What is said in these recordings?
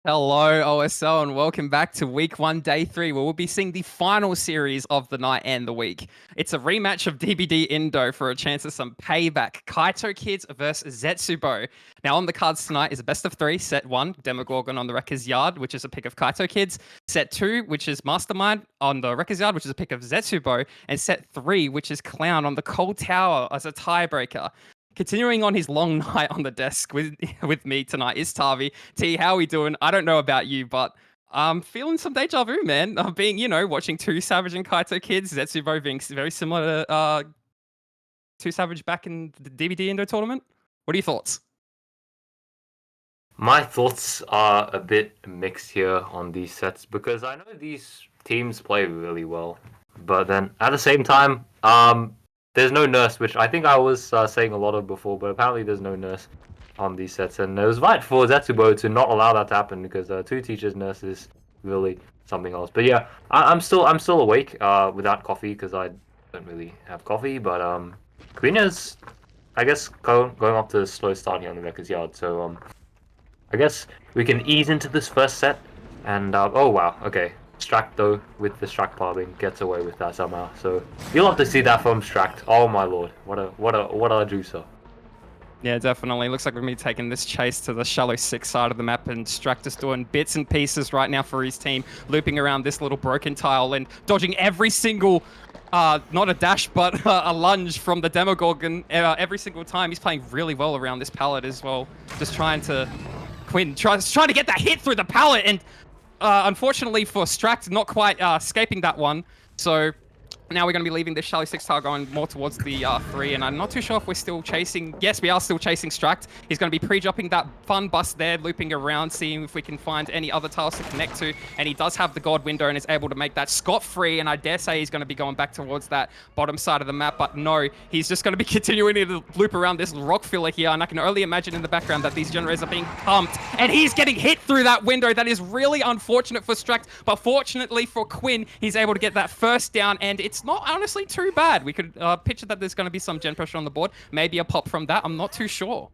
Hello, OSL, and welcome back to week one, day three, where we'll be seeing the final series of the night and the week. It's a rematch of DBD Indo for a chance at some payback. KaitOkids versus Zetsubou. Now, on the cards tonight is a best of three. Set one, Demogorgon on the Wrecker's Yard, which is a pick of KaitOkids. Set two, which is Mastermind on the Wrecker's Yard, which is a pick of Zetsubou. And set three, which is Clown on the Cold Tower as a tiebreaker. Continuing on his long night on the desk with me tonight is Tavi. T, how are we doing? I don't know about you, but I'm feeling some deja vu, man. Being, watching Two Savage and KaitOkids, Zetsubou being very similar to Two Savage back in the DBD Indo tournament. What are your thoughts? My thoughts are a bit mixed here on these sets because I know these teams play really well, but then at the same time, there's no nurse, which I think I was saying a lot of before, but apparently there's no nurse on these sets, and it was right for Zetsubou to not allow that to happen because two teachers nurse is really something else. But yeah, I'm still awake without coffee because I don't really have coffee, but Queena's I guess going off to a slow start here on the Wrecker's Yard, so I guess we can ease into this first set, and oh wow, okay. Stract though, with the Stract parbing, gets away with that somehow. So you'll have to see that from Stract. Oh my lord, what a juicer. Yeah, definitely. Looks like we're going to be taking this chase to the shallow six side of the map, and Stract is doing bits and pieces right now for his team, looping around this little broken tile and dodging every single, not a dash, but a lunge from the Demogorgon every single time. He's playing really well around this pallet as well, just trying to trying to get that hit through the pallet, and unfortunately for Stract, not quite escaping that one. So now we're going to be leaving this shallow six tile going more towards the three, and I'm not too sure if we're still chasing. Yes, we are still chasing Stract. He's going to be pre-dropping that fun bus there, looping around, seeing if we can find any other tiles to connect to, and he does have the God window and is able to make that scot-free, and I dare say he's going to be going back towards that bottom side of the map, but no, he's just going to be continuing to loop around this rock filler here, and I can only imagine in the background that these generators are being pumped, and he's getting hit through that window. That is really unfortunate for Stract, but fortunately for Quinn, he's able to get that first down, and it's not honestly too bad. We could picture that there's going to be some gen pressure on the board, maybe a pop from that. I'm not too sure.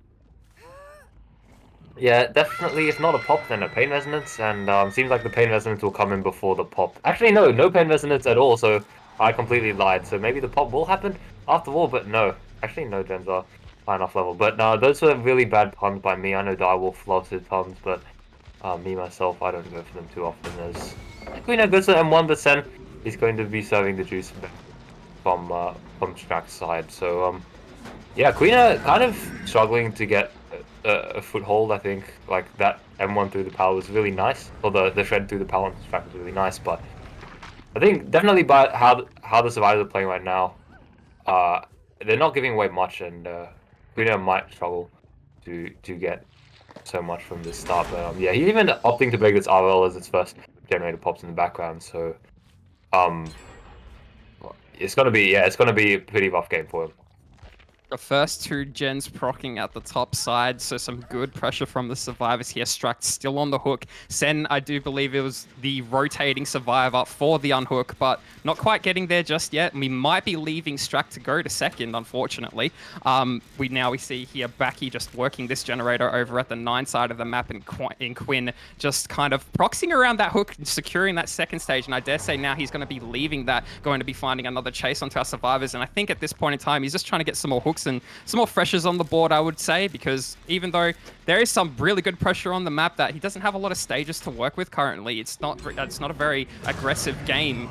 Yeah, definitely. It's not a pop, then a pain resonance, and seems like the pain resonance will come in before the pop. Actually, no pain resonance at all. So I completely lied. So maybe the pop will happen after all, but no. Actually, no gens are high enough level. But no, those were really bad puns by me. I know Direwolf loves his puns, but me myself, I don't go for them too often. As Queen goes to M1%, he's going to be serving the juice from Stract's side. So yeah, Queen kind of struggling to get a foothold. I think like that M1 through the power was really nice, or the shred through the power on Stract was really nice. But I think definitely by how the survivors are playing right now, they're not giving away much, and Queen might struggle to get so much from the start. But yeah, he's even opting to break this RL as its first generator pops in the background. So it's gonna be a pretty rough game for him. The first two gens proccing at the top side, so some good pressure from the survivors here. Stract still on the hook. Sen, I do believe it was the rotating survivor for the unhook, but not quite getting there just yet. We might be leaving Stract to go to second, unfortunately. We see here Baki just working this generator over at the 9 side of the map, and Quinn just kind of proxying around that hook, securing that second stage, and I dare say now he's going to be leaving that, going to be finding another chase onto our survivors, and I think at this point in time, he's just trying to get some more hooks and some more freshers on the board, I would say, because even though there is some really good pressure on the map, that he doesn't have a lot of stages to work with currently. It's not a very aggressive game.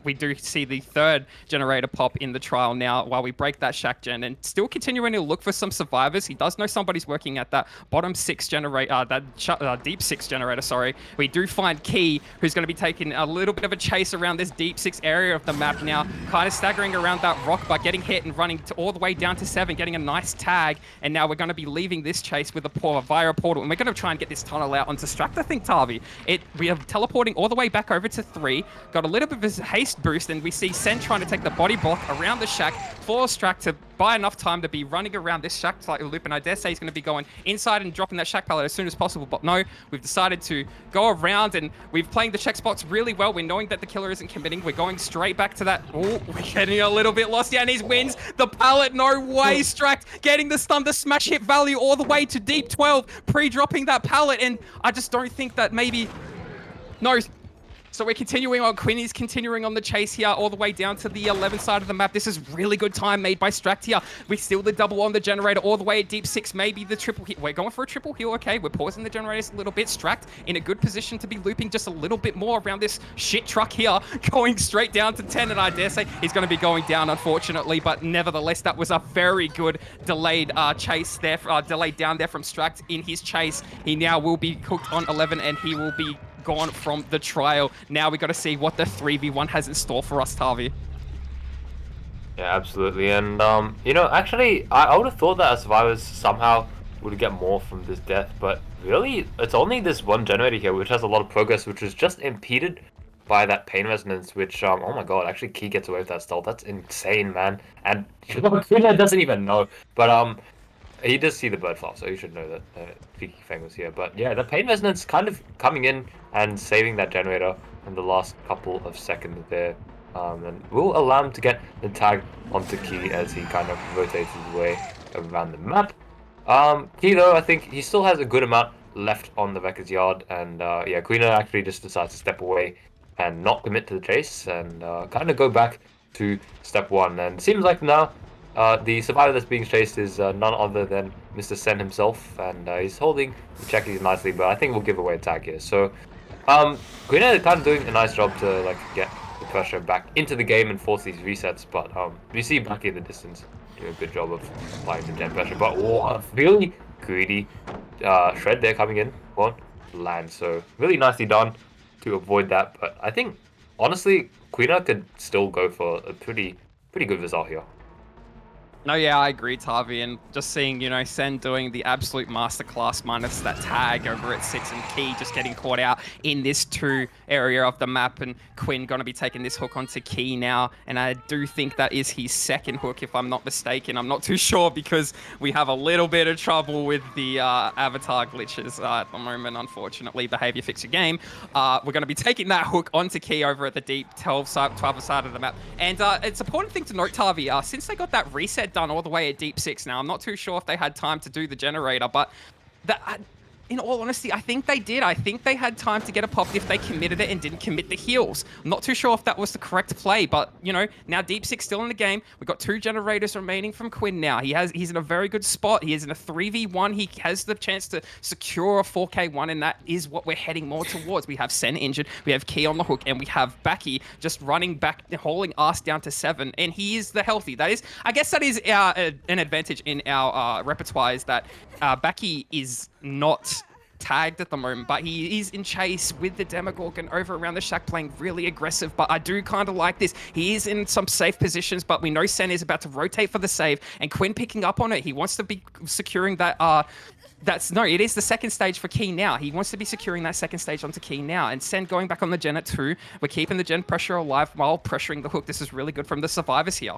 We do see the third generator pop in the trial now while we break that shack gen, and still continuing to look for some survivors. He does know somebody's working at that bottom 6 generator, deep 6 generator, sorry. We do find Key, who's going to be taking a little bit of a chase around this deep 6 area of the map now, kind of staggering around that rock, but getting hit and running all the way down to 7, getting a nice tag, and now we're going to be leaving this chase with via a portal, and we're going to try and get this tunnel out onto Stract, I think, Tavi. We are teleporting all the way back over to 3, got a little bit of a haste boost, and we see Sen trying to take the body block around the shack for Stract to buy enough time to be running around this shack like a loop, and I dare say he's going to be going inside and dropping that shack pallet as soon as possible. But no, we've decided to go around, and we're playing the check spots really well. We're knowing that the killer isn't committing. We're going straight back to that. Oh, we're getting a little bit lost. Yeah, and he wins the pallet. No way, Stract getting the stun, the smash hit value all the way to deep 12, pre-dropping that pallet, and I just don't think that maybe... No. So we're continuing on. Quinn is continuing on the chase here all the way down to the 11 side of the map. This is really good time made by Stract here. We steal the double on the generator all the way at deep 6, maybe the triple heal. We're going for a triple heal, okay. We're pausing the generators a little bit. Stract in a good position to be looping just a little bit more around this shit truck here, going straight down to 10, and I dare say he's going to be going down, unfortunately, but nevertheless, that was a very good delayed chase there, delayed down there from Stract in his chase. He now will be cooked on 11, and he will be gone from the trial. Now we got to see what the 3v1 has in store for us, Tavi. Yeah, absolutely. And, you know, actually, I would have thought that our survivors somehow would get more from this death, but really, it's only this one generator here which has a lot of progress, which was just impeded by that pain resonance, which, oh my god, actually Key gets away with that stealth. That's insane, man. And Kuna doesn't even know. But, he does see the bird file, so he should know that Peaky Fang was here. But yeah, the pain resonance kind of coming in and saving that generator in the last couple of seconds there. And will allow him to get the tag onto Key as he kind of rotates his way around the map. Key, though, I think he still has a good amount left on the Wrecker's Yard. And yeah, Queen actually just decides to step away and not commit to the chase and kind of go back to step 1. And it seems like now the survivor that's being chased is none other than Mr. Sen himself, and he's holding the checkies nicely, but I think we'll give away a tag here. So, Queen is kind of doing a nice job to like get the pressure back into the game and force these resets, but you see back in the distance doing a good job of applying some gen pressure. But a really greedy shred there coming in won't land, so really nicely done to avoid that. But I think honestly, Queen could still go for a pretty good result here. No, yeah, I agree, Tavi, and just seeing, you know, Sen doing the absolute masterclass minus that tag over at 6 and Key just getting caught out in this 2 area of the map, and Quinn going to be taking this hook onto Key now, and I do think that is his second hook, if I'm not mistaken. I'm not too sure because we have a little bit of trouble with the avatar glitches at the moment, unfortunately. Behavior fix your game. We're going to be taking that hook onto Key over at the deep 12 side of the map, and it's an important thing to note, Tavi, since they got that reset done all the way at deep 6 now. I'm not too sure if they had time to do the generator, but in all honesty, I think they did. I think they had time to get a pop if they committed it and didn't commit the heals. I'm not too sure if that was the correct play, but, you know, now Deep 6 still in the game. We've got 2 generators remaining from Quinn now. He's in a very good spot. He is in a 3v1. He has the chance to secure a 4k1, and that is what we're heading more towards. We have Sen injured, we have Key on the hook, and we have Baki just running back, hauling us down to 7, and he is the healthy. That is, I guess that is an advantage in our repertoire, is that Baki is not tagged at the moment, but he is in chase with the Demogorgon over around the shack, playing really aggressive. But I do kind of like this. He is in some safe positions, but we know Sen is about to rotate for the save, and Quinn picking up on it. He wants to be securing that it is the second stage for Key now. He wants to be securing that second stage onto Key now. And Sen going back on the gen at 2. We're keeping the gen pressure alive while pressuring the hook. This is really good from the survivors here.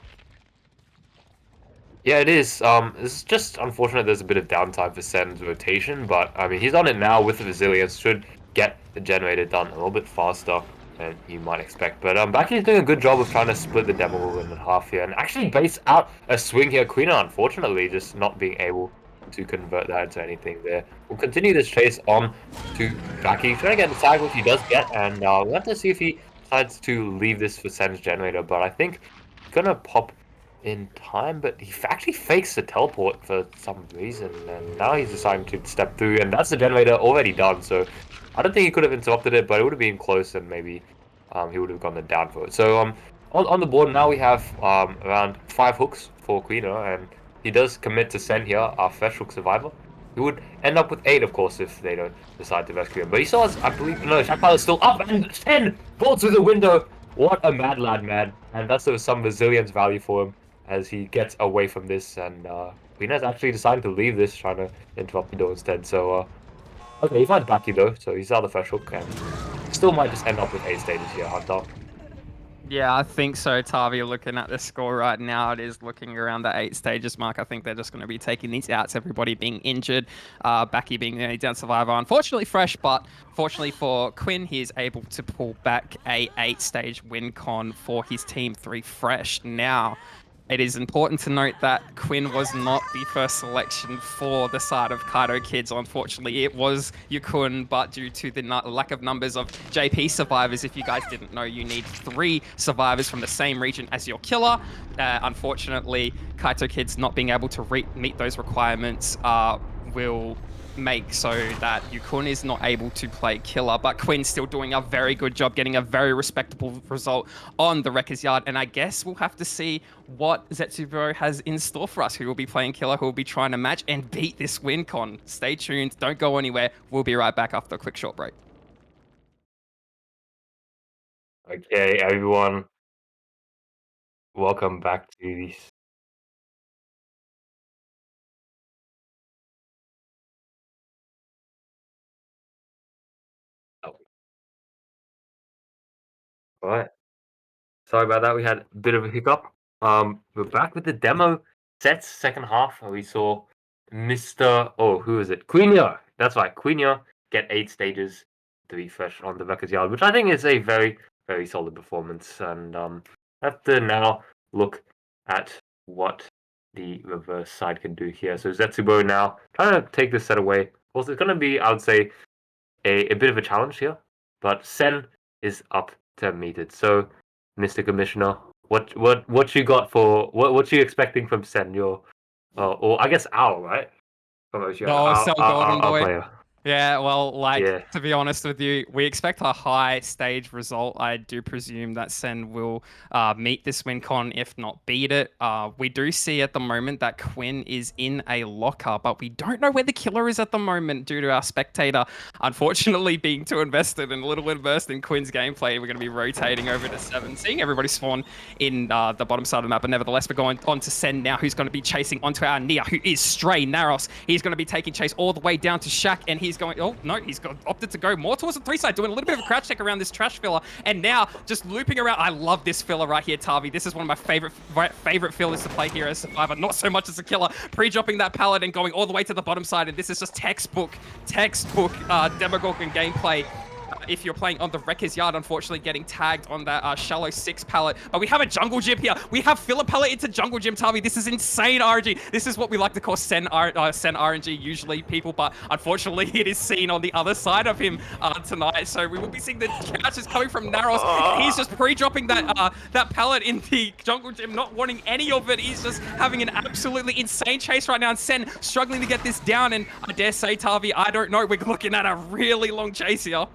Yeah, it is. It's just unfortunate there's a bit of downtime for Sen's rotation, but I mean, he's on it now with the resilience. Should get the generator done a little bit faster than you might expect. But Baki's doing a good job of trying to split the demo in half here and actually base out a swing here. Queen, unfortunately, just not being able to convert that into anything there. We'll continue this chase on to Baki, trying to get the tag, which he does get, and we'll have to see if he decides to leave this for Sen's generator. But I think he's gonna pop in time, but he actually fakes the teleport for some reason, and now he's deciding to step through, and that's the generator already done. So I don't think he could have interrupted it, but it would have been close, and maybe he would have gone down for it. So on the board now we have around 5 hooks for Quino, and he does commit to Sen here, our fresh hook survivor. He would end up with 8, of course, if they don't decide to rescue him. But he still has, I believe, no, Shackpile is still up, and Sen falls through the window. What a mad lad, man. And that's some resilience value for him as he gets away from this, and Queen's actually decided to leave this, trying to interrupt the door instead. So, okay, he finds Baki though, so he's out of the fresh hook, and still might just end up with 8 stages here, Hunter. Yeah, I think so, Tavi. Looking at the score right now, it is looking around the 8 stages mark. I think they're just going to be taking these outs, everybody being injured, Baki being the only down survivor. Unfortunately, fresh, but fortunately for Quinn, he is able to pull back a 8 stage win con for his team 3 fresh. Now, it is important to note that Quinn was not the first selection for the side of KaitOkids. Unfortunately, it was Yukun, but due to the lack of numbers of JP survivors, if you guys didn't know, you need 3 survivors from the same region as your killer. Unfortunately, KaitOkids not being able to meet those requirements will make so that Yukun is not able to play killer, but Quinn's still doing a very good job getting a very respectable result on the Wrecker's Yard, and I guess we'll have to see what Zetsubou has in store for us, who will be playing killer, who will be trying to match and beat this win con. Stay tuned, don't go anywhere, we'll be right back after a quick short break. Okay, everyone, welcome back to this. Oh. All right. Sorry about that. We had a bit of a hiccup. We're back with the demo sets, second half. We saw Mr. Oh, who is it? Quinio. That's right, Quinio get 8 stages to be fresh on the Wrecker's Yard, which I think is a very, very solid performance. And have to now look at what the reverse side can do here. So Zetsubou now trying to take this set away. Also, it's going to be, I would say, a bit of a challenge here, but Sen is up to meet it. So, Mr. Commissioner, what you got for what you expecting from Sen? Your or I guess Owl, right? From OCR, Oh, Cell Golden our Boy. player. Yeah, well, like, Yeah. to be honest with you, we expect a high stage result. I do presume that Sen will meet this win con, if not beat it. We do see at the moment that Quinn is in a locker, but we don't know where the killer is at the moment due to our spectator, unfortunately, being too invested and a little immersed in Quinn's gameplay. We're going to be rotating over to 7, seeing everybody spawn in the bottom side of the map, but nevertheless, we're going on to Sen now, who's going to be chasing onto our Nia, who is Stray Naros. He's going to be taking chase all the way down to Shaq, and he's going, oh no, opted to go more towards the 3 side, doing a little bit of a crouch check around this trash filler, and now just looping around. I love this filler right here, Tavi. This is one of my favorite fillers to play here as Survivor, not so much as a killer. Pre-dropping that pallet and going all the way to the bottom side, and this is just textbook Demogorgon gameplay. If you're playing on the Wrecker's Yard, unfortunately getting tagged on that shallow 6 pallet. But we have a jungle gym here. We have filler pallet into jungle gym, Tavi. This is insane RNG. This is what we like to call Sen RNG usually, people. But unfortunately, it is seen on the other side of him tonight. So we will be seeing the couches coming from Naros. He's just pre-dropping that pallet in the jungle gym, not wanting any of it. He's just having an absolutely insane chase right now. And Sen struggling to get this down. And I dare say, Tavi, I don't know. We're looking at a really long chase here.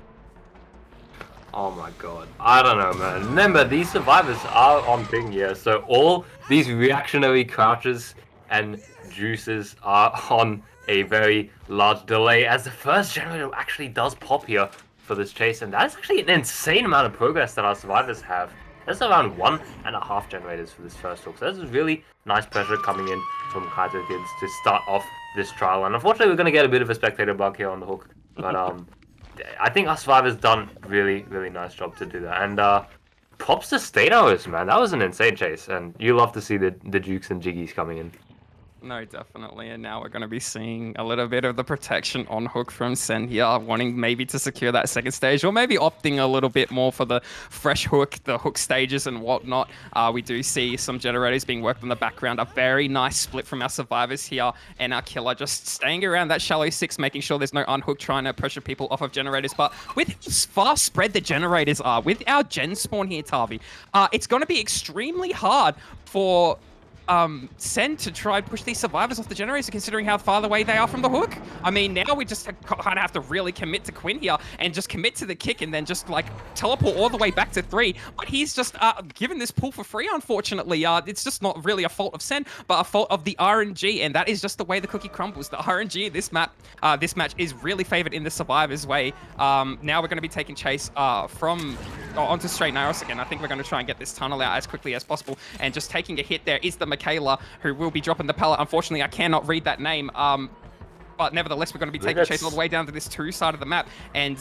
Oh my god. I don't know, man. Remember, these survivors are on ping here, so all these reactionary crouches and juices are on a very large delay as the first generator actually does pop here for this chase, and that's actually an insane amount of progress that our survivors have. That's around 1.5 generators for this first hook, so this is really nice pressure coming in from KaitOkids to start off this trial, and unfortunately we're going to get a bit of a spectator bug here on the hook, but I think our survivors done really, really nice job to do that. And props to Statos, man. That was an insane chase. And you love to see the Jukes and Jiggies coming in. No, definitely. And now we're going to be seeing a little bit of the protection on hook from Sen here, wanting maybe to secure that second stage, or maybe opting a little bit more for the fresh hook, the hook stages and whatnot. We do see some generators being worked in the background. A very nice split from our survivors here, and our killer just staying around that shallow 6, making sure there's no unhook, trying to pressure people off of generators. But with how far spread the generators are, with our gen spawn here, Tavi, it's going to be extremely hard for Sen to try and push these survivors off the generator, considering how far away they are from the hook. I mean, now we just kind of have to really commit to Quinn here and just commit to the kick and then just like teleport all the way back to 3. But he's just given this pull for free, unfortunately. It's just not really a fault of Sen, but a fault of the RNG, and that is just the way the cookie crumbles. The RNG this match is really favored in the survivors' way. Now we're going to be taking chase onto straight Naros again. I think we're going to try and get this tunnel out as quickly as possible, and just taking a hit there is the Michaela, who will be dropping the pallet. Unfortunately, I cannot read that name. But nevertheless, we're going to be taking chase all the way down to this 2 side of the map. And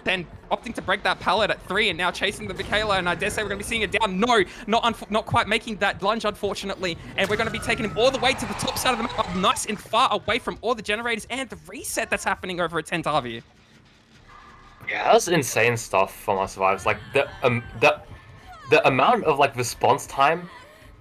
Then opting to break that pallet at 3 and now chasing the Michaela, and I dare say we're going to be seeing it down. No, not quite making that lunge, unfortunately. And we're going to be taking him all the way to the top side of the map, nice and far away from all the generators and the reset that's happening over at 10 Tavi. Yeah, that was insane stuff from our survivors. Like the amount of like response time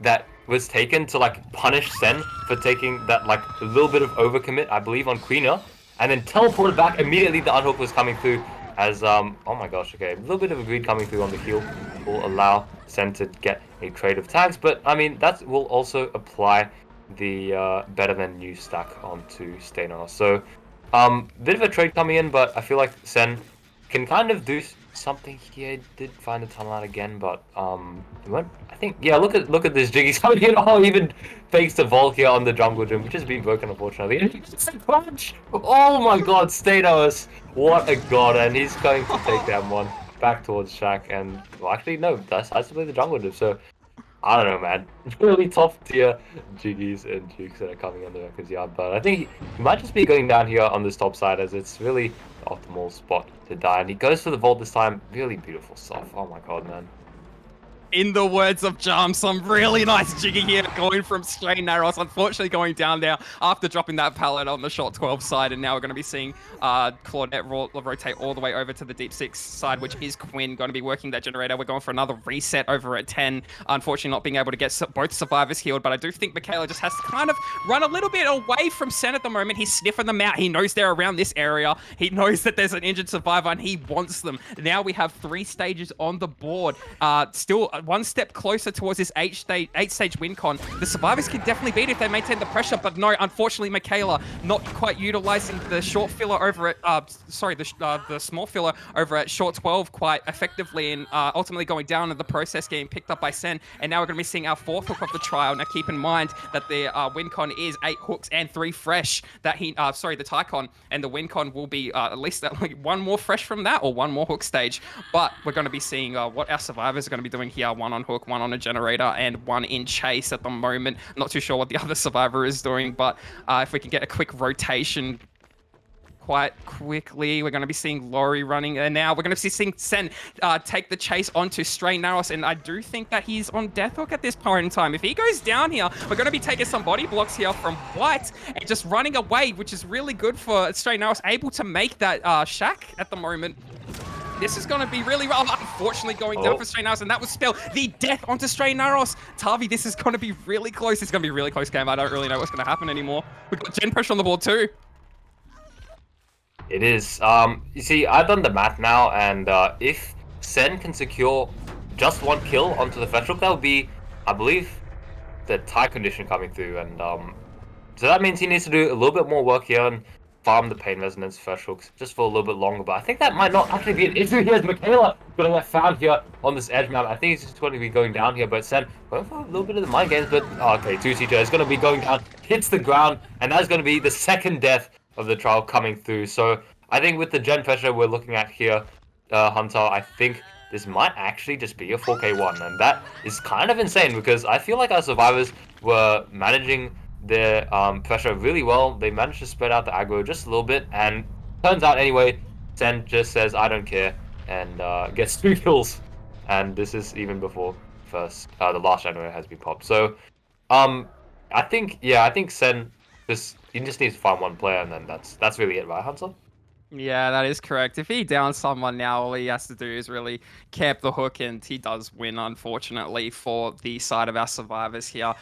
that was taken to like punish Sen for taking that like a little bit of overcommit, I believe, on Queener, and then teleported back immediately. The unhook was coming through as oh my gosh, okay, a little bit of a greed coming through on the heal will allow Sen to get a trade of tags, but I mean that will also apply the better than new stack onto Stainer. So bit of a trade coming in, but I feel like Sen can kind of do something here. Did find the tunnel out again, but I think, yeah, look at this Jiggy's coming in. Oh, even fakes the Volk here on the jungle gym, which has been broken unfortunately. And it's a crunch. Oh my god, Stanos, what a god, and he's going to take that one back towards Shaq, and well, actually no, that's actually the jungle gym. So I don't know, man. It's really top tier Jiggies and Jukes that are coming on the records yard, but I think he might just be going down here on this top side as it's really the optimal spot to die. And he goes for the vault this time. Really beautiful stuff. Oh my god, man. In the words of Jam, some really nice Jiggy here going from straight Naros, unfortunately going down there after dropping that pallet on the shot 12 side, and now we're going to be seeing Claudette rotate all the way over to the deep 6 side, which is Quinn going to be working that generator. We're going for another reset over at 10, unfortunately not being able to get both survivors healed, but I do think Michaela just has to kind of run a little bit away from Sen at the moment. He's sniffing them out. He knows they're around this area. He knows that there's an injured survivor and he wants them. Now we have 3 stages on the board. Still one step closer towards this 8-stage win con. The survivors can definitely beat it if they maintain the pressure, but no, unfortunately, Michaela not quite utilizing the short filler over at, the small filler over at short 12 quite effectively, and ultimately going down in the process, getting picked up by Sen. And now we're going to be seeing our 4th hook of the trial. Now keep in mind that the win con is 8 hooks and 3 fresh. That the Tycon, and the win con will be at least like 1 more fresh from that, or 1 more hook stage. But we're going to be seeing what our survivors are going to be doing here. 1 on hook, 1 on a generator, and 1 in chase at the moment. Not too sure what the other survivor is doing, but if we can get a quick rotation quite quickly, we're going to be seeing Laurie running, and now we're going to be seeing Sen take the chase onto Stray Naros, and I do think that he's on death hook at this point in time. If he goes down here, we're going to be taking some body blocks here from White and just running away, which is really good for Stray Naros, able to make that shack at the moment. This is going to be really rough, unfortunately going down for Stray Naros, and that was spell the death onto Stray Naros. Tavi, this is going to be really close. It's going to be a really close game. I don't really know what's going to happen anymore. We've got gen pressure on the board too. It is. You see, I've done the math now, and if Sen can secure just 1 kill onto the flash hook, that would be, I believe, the tie condition coming through, and so that means he needs to do a little bit more work here and farm the pain resonance fresh hooks just for a little bit longer. But I think that might not actually be an issue here as Michaela going to get found here on this edge map. I think he's just going to be going down here, but Sen going for a little bit of the mind games. But okay, 2CJ is going to be going down, hits the ground, and that's going to be the 2nd death of the trial coming through. So I think with the gen pressure we're looking at here, Hunter, I think this might actually just be a 4K1, and that is kind of insane because I feel like our survivors were managing their pressure really well. They managed to spread out the aggro just a little bit, and turns out anyway, Sen just says I don't care and gets 3 kills, and this is even before the last generator has been popped. So I think Sen just needs to find 1 player, and then that's really it, right, Hunter? Yeah, that is correct. If he downs someone now, all he has to do is really camp the hook, and he does win, unfortunately, for the side of our survivors here.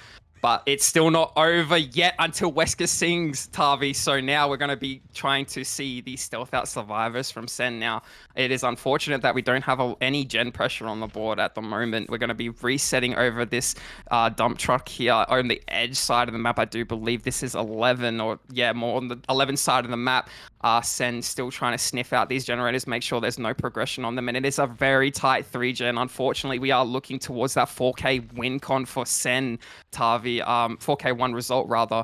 But it's still not over yet until Wesker sings, Tavi. So now we're going to be trying to see the stealth out survivors from Sen now. It is unfortunate that we don't have any gen pressure on the board at the moment. We're going to be resetting over this dump truck here on the edge side of the map. I do believe this is 11, or yeah, more on the 11 side of the map. Sen still trying to sniff out these generators, make sure there's no progression on them. And it is a very tight 3-gen. Unfortunately, we are looking towards that 4K win con for Sen, Tavi. 4K1 result rather.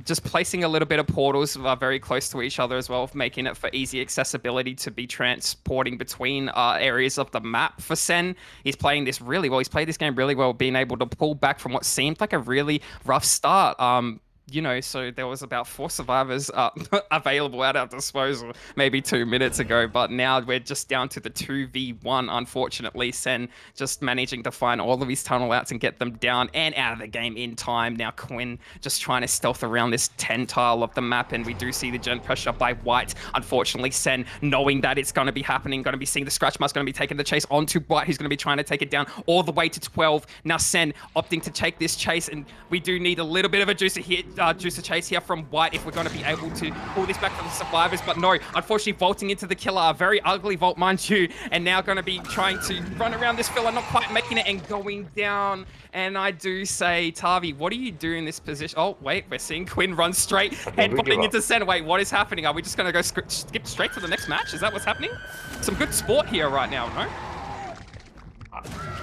Just placing a little bit of portals very close to each other as well, making it for easy accessibility to be transporting between areas of the map for Sen. He's playing this really well. He's played this game really well, being able to pull back from what seemed like a really rough start. you know, so there was about 4 survivors available at our disposal maybe 2 minutes ago, but now we're just down to the 2v1, unfortunately. Sen just managing to find all of his tunnel outs and get them down and out of the game in time. Now Quinn just trying to stealth around this 10 tile of the map, and we do see the gen pressure by White. Unfortunately, Sen, knowing that it's going to be happening, going to be seeing the scratch marks, going to be taking the chase onto White, who's going to be trying to take it down all the way to 12. Now Sen opting to take this chase, and we do need a little bit of a juicer chase here from White if we're going to be able to pull this back from the survivors. But no, unfortunately, vaulting into the killer, a very ugly vault, mind you, and now going to be trying to run around this filler, not quite making it and going down. And I do say, Tavi, what do you do in this position? Oh, wait, we're seeing Quinn run straight, headbutting into center. Wait, what is happening? Are we just going to go skip straight to the next match? Is that what's happening? Some good sport here right now, no?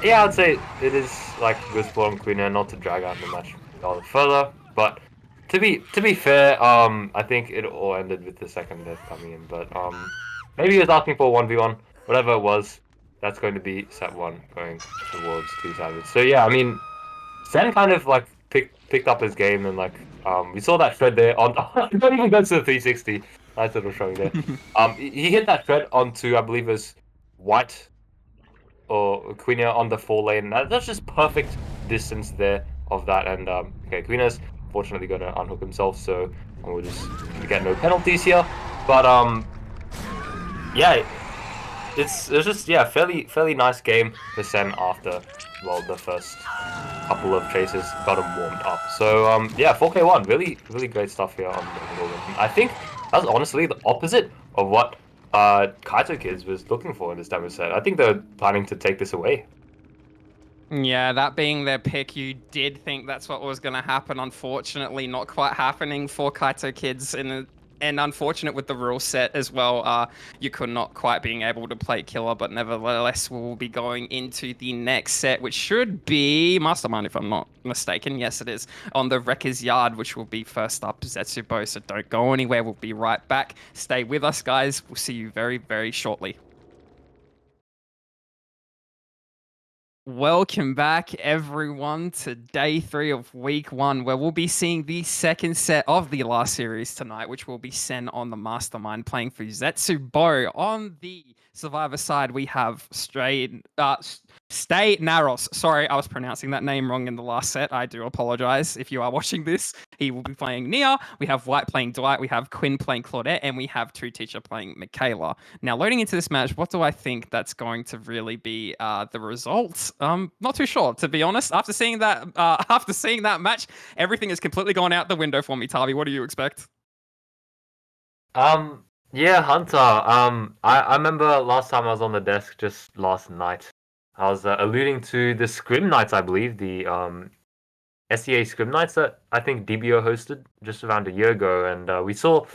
Yeah, I'd say it is like good sport on Quinn, and not to drag out the match further. But to be fair, I think it all ended with the second death coming in. But maybe he was asking for 1v1, whatever it was. That's going to be set 1 going towards 2 Savage. So yeah, I mean, Sen kind of like picked up his game, and like we saw that shred there on. Don't even go to the 360. Nice little showing there. He hit that shred onto, I believe it was White or Quina on the 4 lane. That's just perfect distance there of that. And okay, Quina's fortunately going to unhook himself, so we'll just get no penalties here. But yeah, it's just fairly nice game for Sen after the first couple of chases got him warmed up. So yeah, 4K1, really great stuff here on the Golden. I think that's honestly the opposite of what KaitOkids was looking for in this demo set. I think they're planning to take this away. Yeah, that being their pick, you did think that's what was going to happen. Unfortunately, not quite happening for KaitOkids, and unfortunate with the rule set as well. You could not quite being able to play killer, but nevertheless, we'll be going into the next set, which should be Mastermind, if I'm not mistaken. Yes, it is, on the Wrecker's Yard, which will be first up, Zetsubou. So don't go anywhere. We'll be right back. Stay with us, guys. We'll see you very, very shortly. Welcome back, everyone, to day 3 of week 1, where we'll be seeing the second set of the last series tonight, which will be Sen on the Mastermind playing for Zetsubou. On the Survivor side, we have Stay Naros. Sorry, I was pronouncing that name wrong in the last set. I do apologize if you are watching this. He will be playing Nia. We have White playing Dwight. We have Quinn playing Claudette. And we have Two Teacher playing Michaela. Now, loading into this match, what do I think that's going to really be the result? Not too sure, to be honest. After seeing that match, everything has completely gone out the window for me. Tavi, what do you expect? Yeah, Hunter. I remember last time I was on the desk, just last night, I was alluding to the Scrim Nights, I believe, the SEA Scrim Nights that I think DBO hosted just around a year ago, and we saw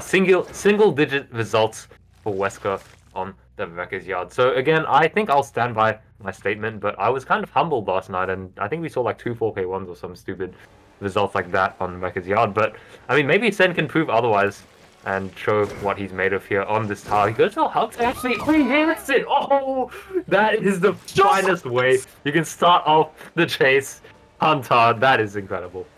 single-digit results for Wesker on the Wrecker's Yard. So again, I think I'll stand by my statement, but I was kind of humbled last night, and I think we saw like 2 4K1s or some stupid results like that on Wrecker's Yard. But I mean, maybe Sen can prove otherwise and show what he's made of here on this tile. He goes for a hug to actually hits it. Oh, that is the finest way you can start off the chase. Hunter, that is incredible.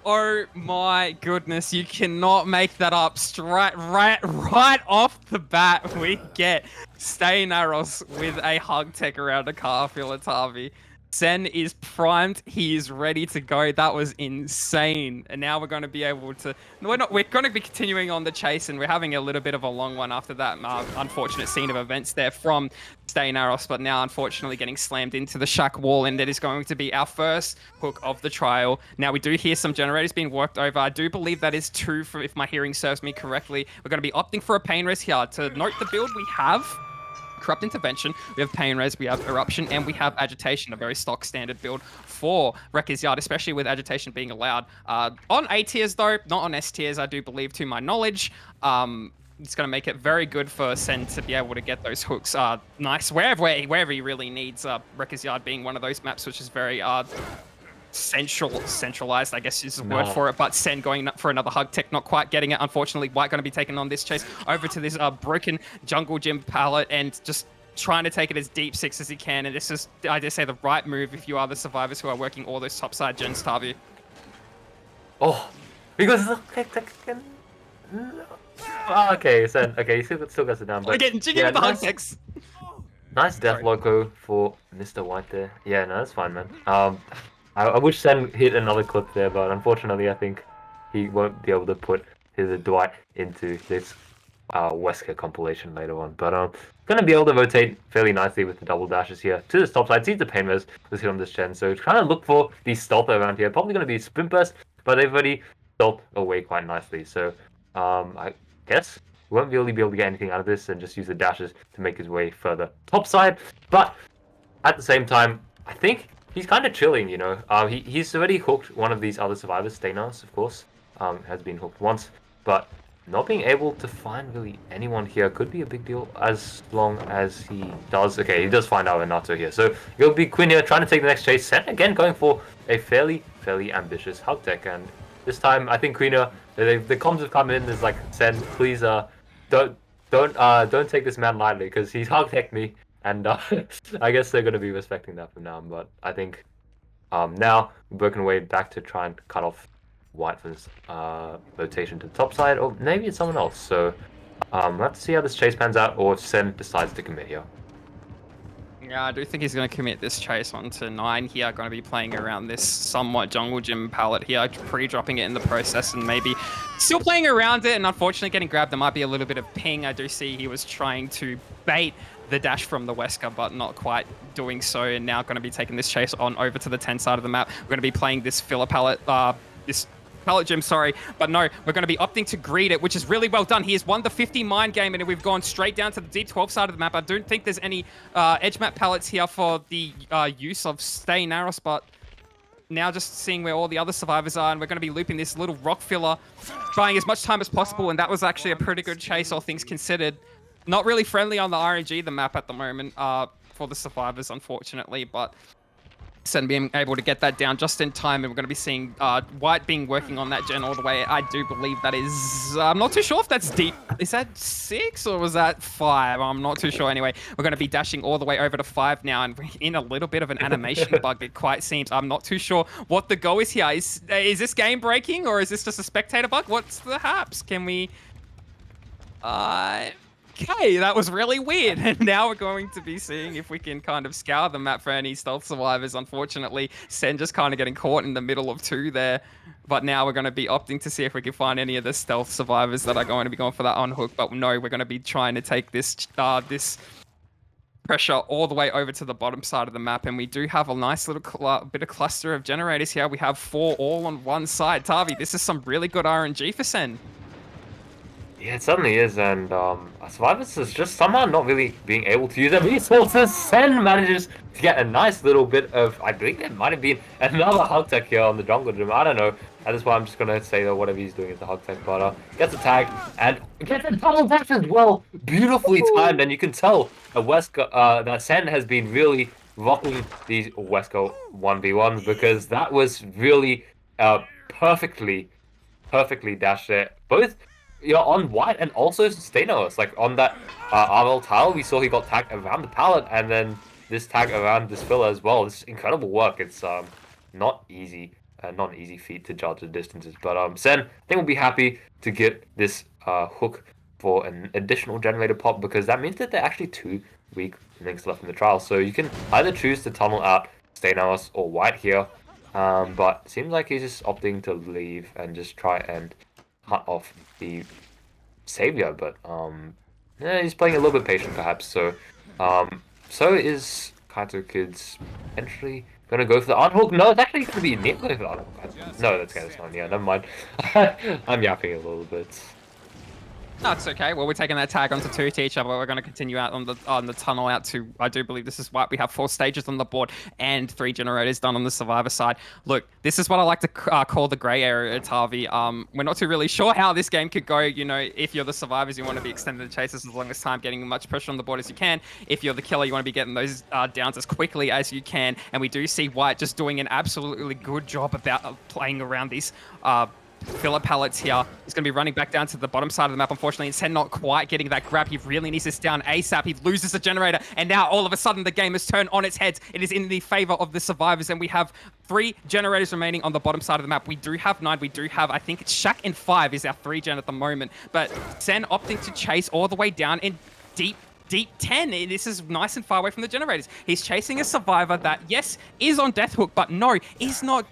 Oh my goodness, you cannot make that up. Right off the bat, we get Stay Naros with a hug tech around a car filler Tavi. Sen is primed. He is ready to go. That was insane. And now we're going to be able to... We're going to be continuing on the chase, and we're having a little bit of a long one after that unfortunate scene of events there from Stay Naros, but now unfortunately getting slammed into the shack wall, and that is going to be our first hook of the trial. Now, we do hear some generators being worked over. I do believe that is 2, for, if my hearing serves me correctly. We're going to be opting for a pain res here. To note the build we have... Corrupt Intervention, we have Pain Res, we have Eruption, and we have Agitation, a very stock standard build for Wrecker's Yard, especially with Agitation being allowed. On A tiers though, not on S tiers, I do believe, to my knowledge. It's going to make it very good for Sen to be able to get those hooks nice wherever he really needs. Wrecker's Yard being one of those maps which is very centralized, I guess is the word for it, but Sen going for another hug tech, not quite getting it. Unfortunately, White going to be taking on this chase over to this broken jungle gym pallet and just trying to take it as deep 6 as he can. And this is, I just say, the right move if you are the survivors who are working all those topside gens, Tavi. Oh, because oh, okay, Sen. Okay, he still gets it down, but Again, jigging yeah, with the hug nice. text. Nice death Sorry. loco for Mr. White there. Yeah, no, that's fine, man. I wish Sen hit another clip there, but unfortunately, I think he won't be able to put his Dwight into this Wesker compilation later on. But gonna be able to rotate fairly nicely with the double dashes here to this top side. Sees the pain res was hit on this gen, so trying to look for the stealth around here. Probably gonna be sprint burst, but they've already stealth away quite nicely. So I guess won't really be able to get anything out of this and just use the dashes to make his way further topside. But at the same time, I think he's kind of chilling, you know. He's already hooked one of these other survivors, Stanos, of course, has been hooked once. But not being able to find really anyone here could be a big deal as long as he does. Okay, he does find out Renato here. So it'll be Quinn here trying to take the next chase. Sen again going for a fairly ambitious hug tech. And this time, I think Quina, the comms have come in. There's like, Sen, please don't don't take this man lightly because he's hard teched me, and I guess they're gonna be respecting that from now on. But I think now working away back to try and cut off White from this rotation to the top side, or maybe it's someone else. So we'll have to see how this chase pans out, or if Sen decides to commit here. Yeah, I do think he's going to commit this chase onto 9 here. Going to be playing around this somewhat jungle gym palette here, pre-dropping it in the process and maybe still playing around it and unfortunately getting grabbed. There might be a little bit of ping. I do see he was trying to bait the dash from the Wesker, but not quite doing so. And now going to be taking this chase on over to the 10 side of the map. We're going to be playing this filler palette, this pallet gym, sorry. But no, we're going to be opting to greed it, which is really well done. He has won the 50 mind game, and we've gone straight down to the D12 side of the map. I don't think there's any edge map pallets here for the use of Stay Narrows, but now just seeing where all the other survivors are, and we're going to be looping this little rock filler, buying as much time as possible, and that was actually a pretty good chase, all things considered. Not really friendly on the RNG, the map at the moment, for the survivors, unfortunately, but Sen being able to get that down just in time, and we're going to be seeing White being working on that gen all the way. I do believe that is... I'm not too sure if that's deep. Is that 6 or was that 5? I'm not too sure. Anyway, we're going to be dashing all the way over to 5 now, and we're in a little bit of an animation bug, it quite seems. I'm not too sure what the go is here. Is this game breaking, or is this just a spectator bug? What's the haps? Can we... Okay, that was really weird. And now we're going to be seeing if we can kind of scour the map for any stealth survivors. Unfortunately, Sen just kind of getting caught in the middle of 2 there. But now we're going to be opting to see if we can find any of the stealth survivors that are going to be going for that unhook. But no, we're going to be trying to take this this pressure all the way over to the bottom side of the map. And we do have a nice little bit of cluster of generators here. We have 4 all on one side. Tavi, this is some really good RNG for Sen. Yeah, it certainly is, and Survivors is just somehow not really being able to use their resources. Sen manages to get a nice little bit of, I believe there might have been another hug tech here on the jungle gym. I don't know. At this point, I'm just gonna say that whatever he's doing is a hug tech, but gets a tag and gets a double dash as well. Beautifully timed, and you can tell that Sen has been really rocking these Wesker 1v1s because that was really perfectly dashed there. Both on White and also Stanos. Like on that RL tile, we saw he got tagged around the pallet, and then this tag around this filler as well. It's incredible work. It's not easy, not an easy feat to judge the distances. But Sen, I think we'll be happy to get this hook for an additional generator pop because that means that there are actually 2 weak links left in the trial. So you can either choose to tunnel out Stanos or White here. But it seems like he's just opting to leave and just try and cut off the savior, but yeah, he's playing a little bit patient perhaps. So so is KaitOkids potentially gonna go for the unhook? No, it's actually gonna be Neil going for the unhook. No, that's kind of fine. Yeah, never mind. I'm yapping a little bit. No, it's okay. Well, we're taking that tag onto 2 to each other. We're going to continue out on the tunnel out to, I do believe this is what we have 4 stages on the board and 3 generators done on the survivor side. Look, this is what I like to call the gray area, Tavi. We're not too really sure how this game could go. You know, if you're the survivors, you want to be extending the chases as long as time, getting as much pressure on the board as you can. If you're the killer, you want to be getting those downs as quickly as you can. And we do see White just doing an absolutely good job about playing around these filler pallets here. He's going to be running back down to the bottom side of the map. Unfortunately, Sen not quite getting that grab. He really needs this down ASAP. He loses the generator, and now all of a sudden the game has turned on its head. It is in the favor of the survivors, and we have 3 generators remaining on the bottom side of the map. We do have 9. We do have, I think it's Shaq and 5 is our 3 gen at the moment, but Sen opting to chase all the way down in deep 10. This is nice and far away from the generators. He's chasing a survivor that, yes, is on death hook, but no, is not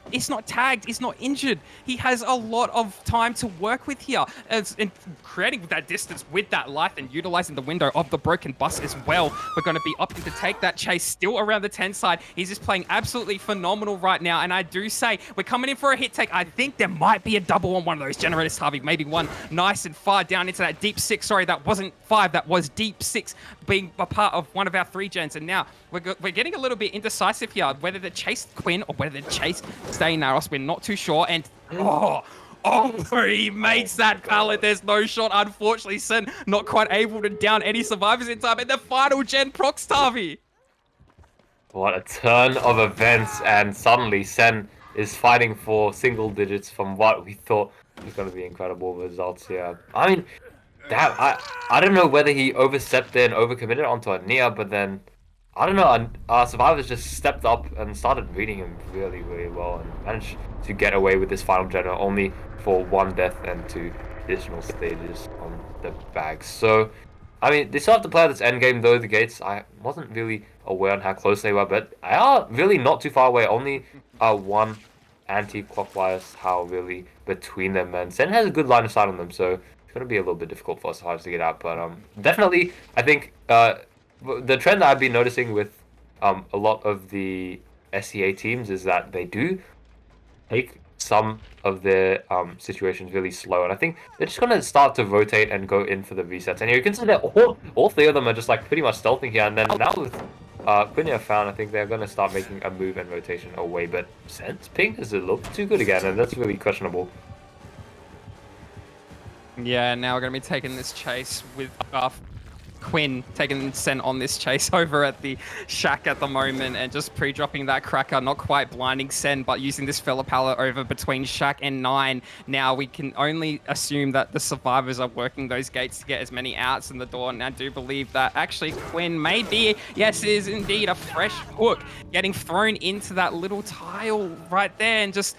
tagged, is not injured. He has a lot of time to work with here. And creating that distance with that life and utilizing the window of the broken bus as well. We're going to be opting to take that chase still around the 10 side. He's just playing absolutely phenomenal right now. And I do say, we're coming in for a hit take. I think there might be a double on one of those generators, Harvey. Maybe one nice and far down into that deep 6. Sorry, that wasn't 5, that was deep 6. Being a part of one of our 3 gens, and now we're getting a little bit indecisive here, whether to chase Quinn or whether to chase Stay Naros. We're not too sure, and oh, he makes that pallet. There's no shot. Unfortunately, Sen not quite able to down any survivors in time, and the final gen procs, Tavi. What a turn of events, and suddenly Sen is fighting for single digits from what we thought was going to be incredible results here. I mean, I don't know whether he overstepped there and overcommitted onto a Nia, but then I don't know. Survivors just stepped up and started reading him really, really well and managed to get away with this final gen only for 1 death and 2 additional stages on the bags. So, I mean, they still have to play this end game though. The gates, I wasn't really aware on how close they were, but they are really not too far away. Only 1 anti-clockwise how really between them, and Sen has a good line of sight on them, so it's going to be a little bit difficult for us to get out, but definitely I think the trend that I've been noticing with a lot of the SEA teams is that they do take some of their situations really slow, and I think they're just going to start to rotate and go in for the resets. And you can see that all 3 of them are just like pretty much stealthing here, and then now with Quinn found, I think they're going to start making a move and rotation away, but Sen's ping is a little too good again, and that's really questionable. Yeah, now we're going to be taking this chase with Quinn taking Sen on this chase over at the shack at the moment and just pre-dropping that cracker, not quite blinding Sen, but using this filler pallet over between Shack and 9. Now we can only assume that the survivors are working those gates to get as many outs in the door, and I do believe that actually Quinn may be, yes, it is indeed a fresh hook getting thrown into that little tile right there, and just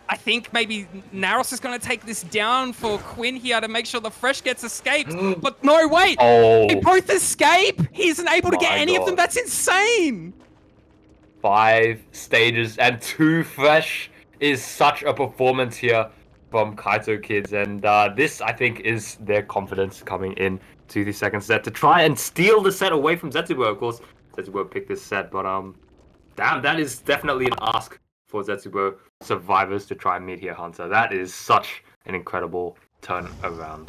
I think maybe Naros is going to take this down for Quinn here to make sure the fresh gets escaped. But no, wait. Oh. They both escape. He isn't able to get any of them. That's insane. 5 stages and 2 fresh is such a performance here from KaitOkids. And this, I think, is their confidence coming in to the second set to try and steal the set away from Zetsubou. Of course, Zetsubou picked this set, but damn, that is definitely an ask for Zetsubou survivors to try and meet here, Hunter. That is such an incredible turnaround.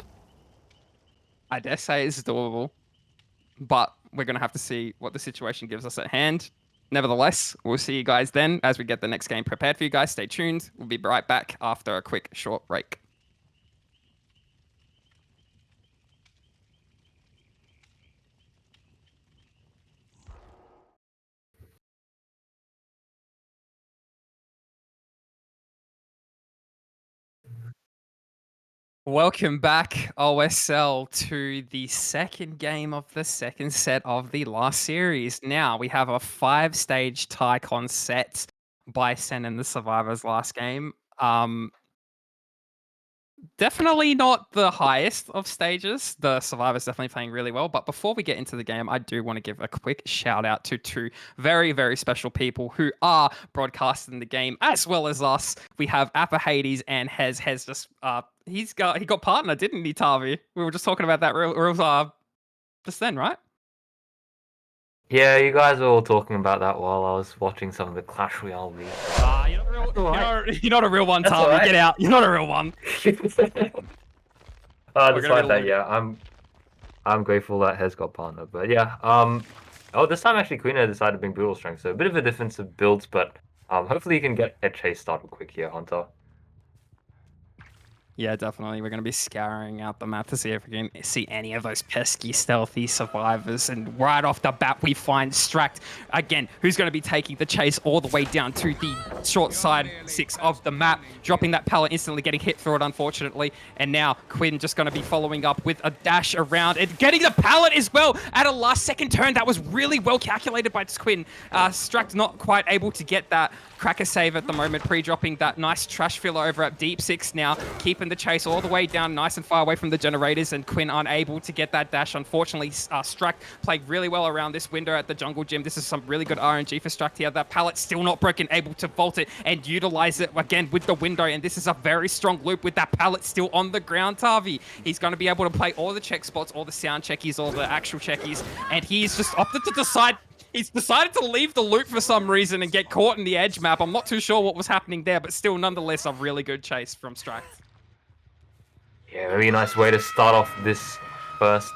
I dare say it's doable, but we're going to have to see what the situation gives us at hand. Nevertheless, we'll see you guys then as we get the next game prepared for you guys. Stay tuned. We'll be right back after a quick short break. Welcome back, OSL, to the second game of the second set of the last series. Now, we have a 5-stage Tycon set by Sen and the Survivors last game. Definitely not the highest of stages. The Survivors definitely playing really well. But before we get into the game, I do want to give a quick shout out to 2 very, very special people who are broadcasting the game as well as us. We have Appa Hades and Hez. Hez just he got partner, didn't he, Tavi? We were just talking about that just then, right? Yeah, you guys were all talking about that while I was watching some of the Clash Royale videos. You're not a real one, Tavi. Right. Get out. You're not a real one. Despite that, yeah, I'm grateful that Hez got partner. But yeah, oh, this time actually Queen decided to bring brutal strength, so a bit of a difference of builds, but hopefully you can get a chase started quick here, Hunter. Yeah, definitely. We're going to be scouring out the map to see if we can see any of those pesky, stealthy survivors. And right off the bat, we find Stract again, who's going to be taking the chase all the way down to the short side 6 of the map, dropping that pallet instantly, getting hit through it, unfortunately. And now Quinn just going to be following up with a dash around and getting the pallet as well at a last-second turn. That was really well calculated by Quinn. Stract not quite able to get that cracker save at the moment, pre-dropping that nice trash filler over at deep 6 now, keeping the chase all the way down nice and far away from the generators, and Quinn unable to get that dash. Unfortunately, Stract played really well around this window at the jungle gym. This is some really good RNG for Stract here. That pallet still not broken, able to vault it and utilize it again with the window, and this is a very strong loop with that pallet still on the ground. Tavi, he's going to be able to play all the check spots, all the sound checkies, all the actual checkies, and he's just opted to decide. He's decided to leave the loop for some reason and get caught in the edge map. I'm not too sure what was happening there, but still, nonetheless, a really good chase from Stract. Yeah, very nice way to start off this first,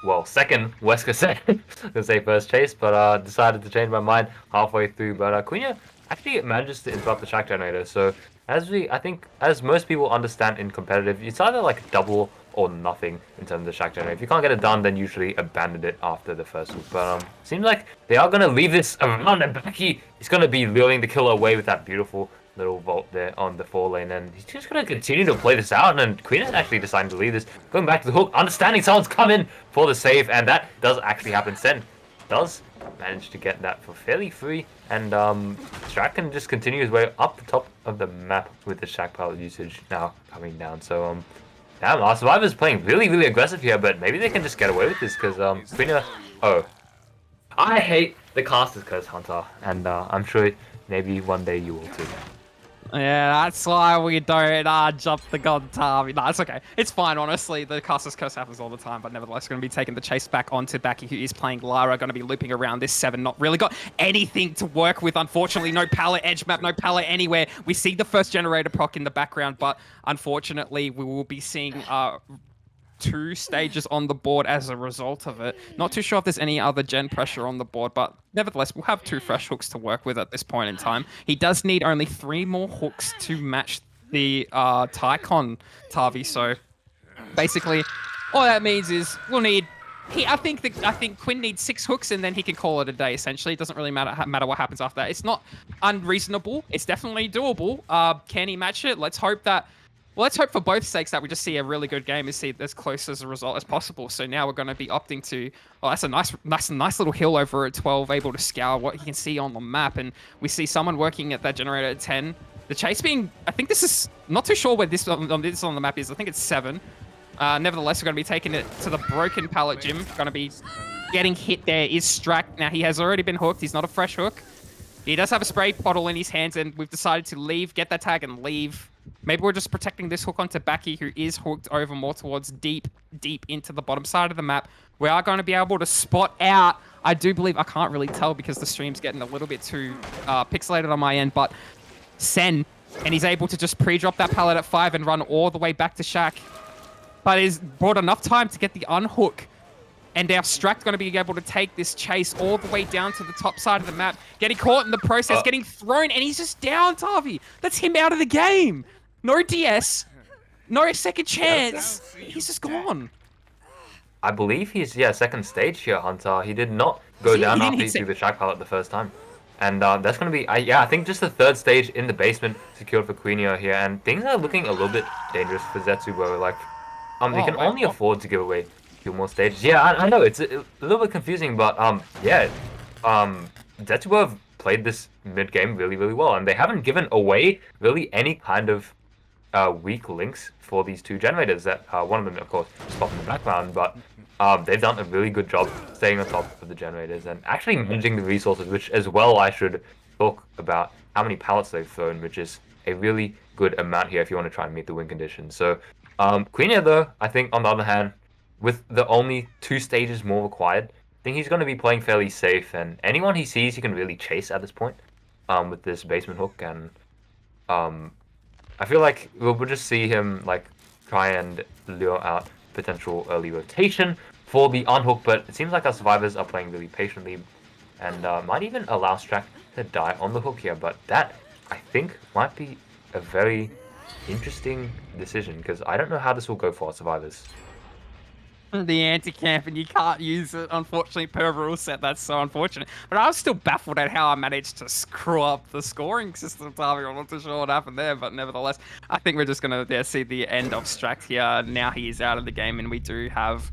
well, second Wesker set. I was gonna say first chase, but decided to change my mind halfway through. But Quina actually manages to interrupt the track generator. So I think, as most people understand in competitive, it's either like double or nothing in terms of the shack generator. If you can't get it done, then usually abandon it after the first loop. But seems like they are gonna leave this around, and Becky is gonna be luring the killer away with that beautiful little vault there on the 4 lane, and he's just gonna continue to play this out. And Queen is actually deciding to leave this, going back to the hook, understanding someone's coming for the save, and that does actually happen. Sen does manage to get that for fairly free, and Strack can just continue his way up the top of the map with the shack pallet usage now coming down. So damn, our survivors playing really, really aggressive here, but maybe they can just get away with this because Quina. Oh, I hate the caster's curse, Hunter, and I'm sure maybe one day you will too. Yeah, that's why we don't jump the god Tavi. No, it's okay. It's fine, honestly. The caster's curse happens all the time, but nevertheless, going to be taking the chase back onto Baki, who is playing Lara. Going to be looping around this 7. Not really got anything to work with, unfortunately. No pallet edge map, no pallet anywhere. We see the first generator proc in the background, but unfortunately, we will be seeing 2 stages on the board as a result of it. Not too sure if there's any other gen pressure on the board, but nevertheless, we'll have 2 fresh hooks to work with at this point in time. He does need only 3 more hooks to match the Tycon Tavi. So basically, all that means is we'll need. I think Quinn needs 6 hooks, and then he can call it a day. Essentially, it doesn't really matter what happens after that. It's not unreasonable. It's definitely doable. Can he match it? Let's hope that. Well, let's hope for both sakes that we just see a really good game and see as close as a result as possible. So now we're going to be opting to... Oh, that's a nice little hill over at 12, able to scour what you can see on the map. And we see someone working at that generator at 10. The chase being... I think this is... Not too sure where this on the map is. I think it's 7. Nevertheless, we're going to be taking it to the broken pallet gym. Going to be getting hit there is Strack. Now, he has already been hooked. He's not a fresh hook. He does have a spray bottle in his hands, and we've decided to leave, get that tag, and leave. Maybe we're just protecting this hook onto Baki, who is hooked over more towards deep into the bottom side of the map. We are going to be able to spot out. I do believe, I can't really tell because the stream's getting a little bit too pixelated on my end, but Sen, and he's able to just pre-drop that pallet at 5 and run all the way back to Shack. But he's brought enough time to get the unhook. And our Strack going to be able to take this chase all the way down to the top side of the map, getting caught in the process, getting thrown, and he's just down, Tavi. That's him out of the game. No DS, no second chance. He's just gone. I believe he's, second stage here, Hunter. He did not go down after he threw the shack pallet the first time. And that's going to be, I think just the 3rd stage in the basement secured for Queenia here. And things are looking a little bit dangerous for Zetsubou. Like, they can only afford to give away 2 more stages. Yeah, I know, it's a little bit confusing, but Zetsubou have played this mid-game really, really well, and they haven't given away really any kind of weak links for these 2 generators. That one of them, of course, is off in the background, but they've done a really good job staying on top of the generators and actually managing the resources, which as well I should talk about how many pallets they've thrown, which is a really good amount here if you want to try and meet the win conditions. So Queenia, though, I think, on the other hand, with the only 2 stages more required, I think he's going to be playing fairly safe, and anyone he sees he can really chase at this point with this basement hook. And I feel like we'll just see him like try and lure out potential early rotation for the unhook, but it seems like our survivors are playing really patiently and might even allow Strack to die on the hook here. But that, I think, might be a very interesting decision because I don't know how this will go for our survivors. The anti-camp, and you can't use it, unfortunately, per rule set. That's so unfortunate. But I was still baffled at how I managed to screw up the scoring system, Tavi. I'm not too sure what happened there, but nevertheless, I think we're just going to see the end of Stract here. Now he is out of the game, and we do have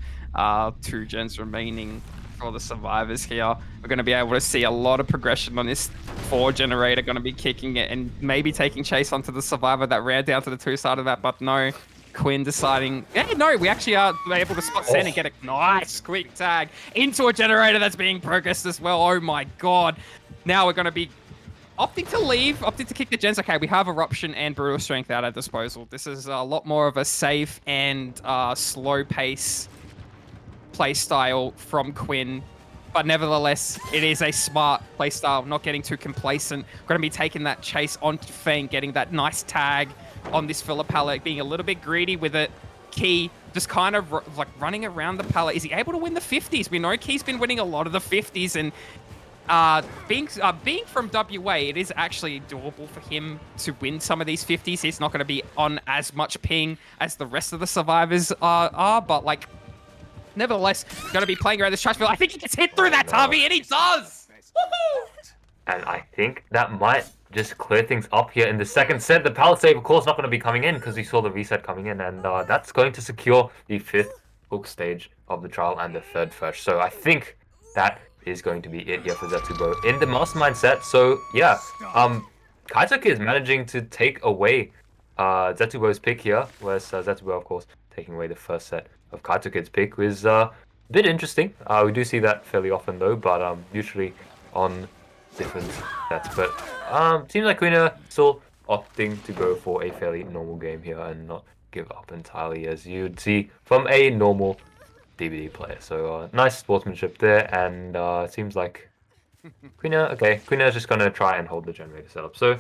2 gens remaining for the survivors here. We're going to be able to see a lot of progression on this 4 generator, going to be kicking it and maybe taking chase onto the survivor that ran down to the 2 side of that, but no. Quinn deciding, hey, no, we actually are able to spot Sen and get a nice quick tag into a generator that's being progressed as well. Oh my god. Now we're going to be opting to leave, opting to kick the gens. Okay, we have Eruption and Brutal Strength at our disposal. This is a lot more of a safe and slow pace play style from Quinn. But nevertheless, it is a smart playstyle, not getting too complacent. Going to be taking that chase on Fang, getting that nice tag on this filler pallet, being a little bit greedy with it. Key just kind of like running around the pallet. Is he able to win the 50s? We know Key's been winning a lot of the 50s, and being from WA, it is actually doable for him to win some of these 50s. He's not going to be on as much ping as the rest of the survivors are, but like, nevertheless, going to be playing around this trash field. I think he gets hit through that, Tavi, and he does! Woohoo! And I think that might just clear things up here in the second set. The pallet save, of course, not going to be coming in because we saw the reset coming in, and that's going to secure the 5th hook stage of the trial and the 3rd first. So I think that is going to be it here for Zetsubou in the Mastermind set. So yeah, KaitOkids managing to take away Zetsubou's pick here, whereas Zetsubou, of course, taking away the first set of KaitOkids' pick was a bit interesting. We do see that fairly often though, but usually on different sets. But seems like Quina still opting to go for a fairly normal game here and not give up entirely, as you'd see from a normal DBD player. So nice sportsmanship there, and it seems like Quina's just gonna try and hold the generator setup. So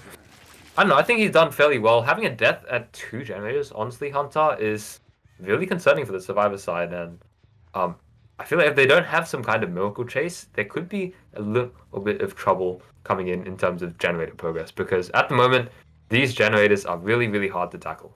I don't know, I think he's done fairly well. Having a death at 2 generators, honestly, Hunter, is really concerning for the survivor side, and I feel like if they don't have some kind of miracle chase, there could be a little bit of trouble coming in terms of generator progress, because at the moment, these generators are really, really hard to tackle.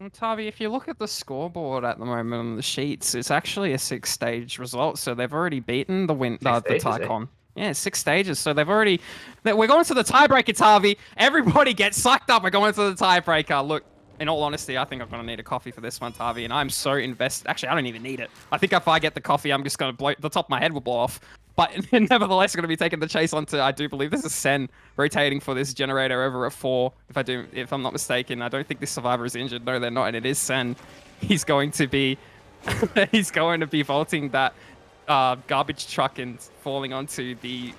Well, Tavi, if you look at the scoreboard at the moment on the sheets, it's actually a 6-stage result, so they've already beaten the Tycon. Yeah, 6 stages, so they've already... We're going to the tiebreaker, Tavi! Everybody get sucked up, we're going to the tiebreaker! Look, in all honesty, I think I'm going to need a coffee for this one, Tavi, and I'm so invested. Actually, I don't even need it. I think if I get the coffee, I'm just going to blow... The top of my head will blow off. But nevertheless, going to be taking the chase onto, I do believe this is Sen rotating for this generator over at 4. If I'm not mistaken, I don't think this survivor is injured. No, they're not, and it is Sen. He's going to be, he's going to be vaulting that garbage truck and falling onto the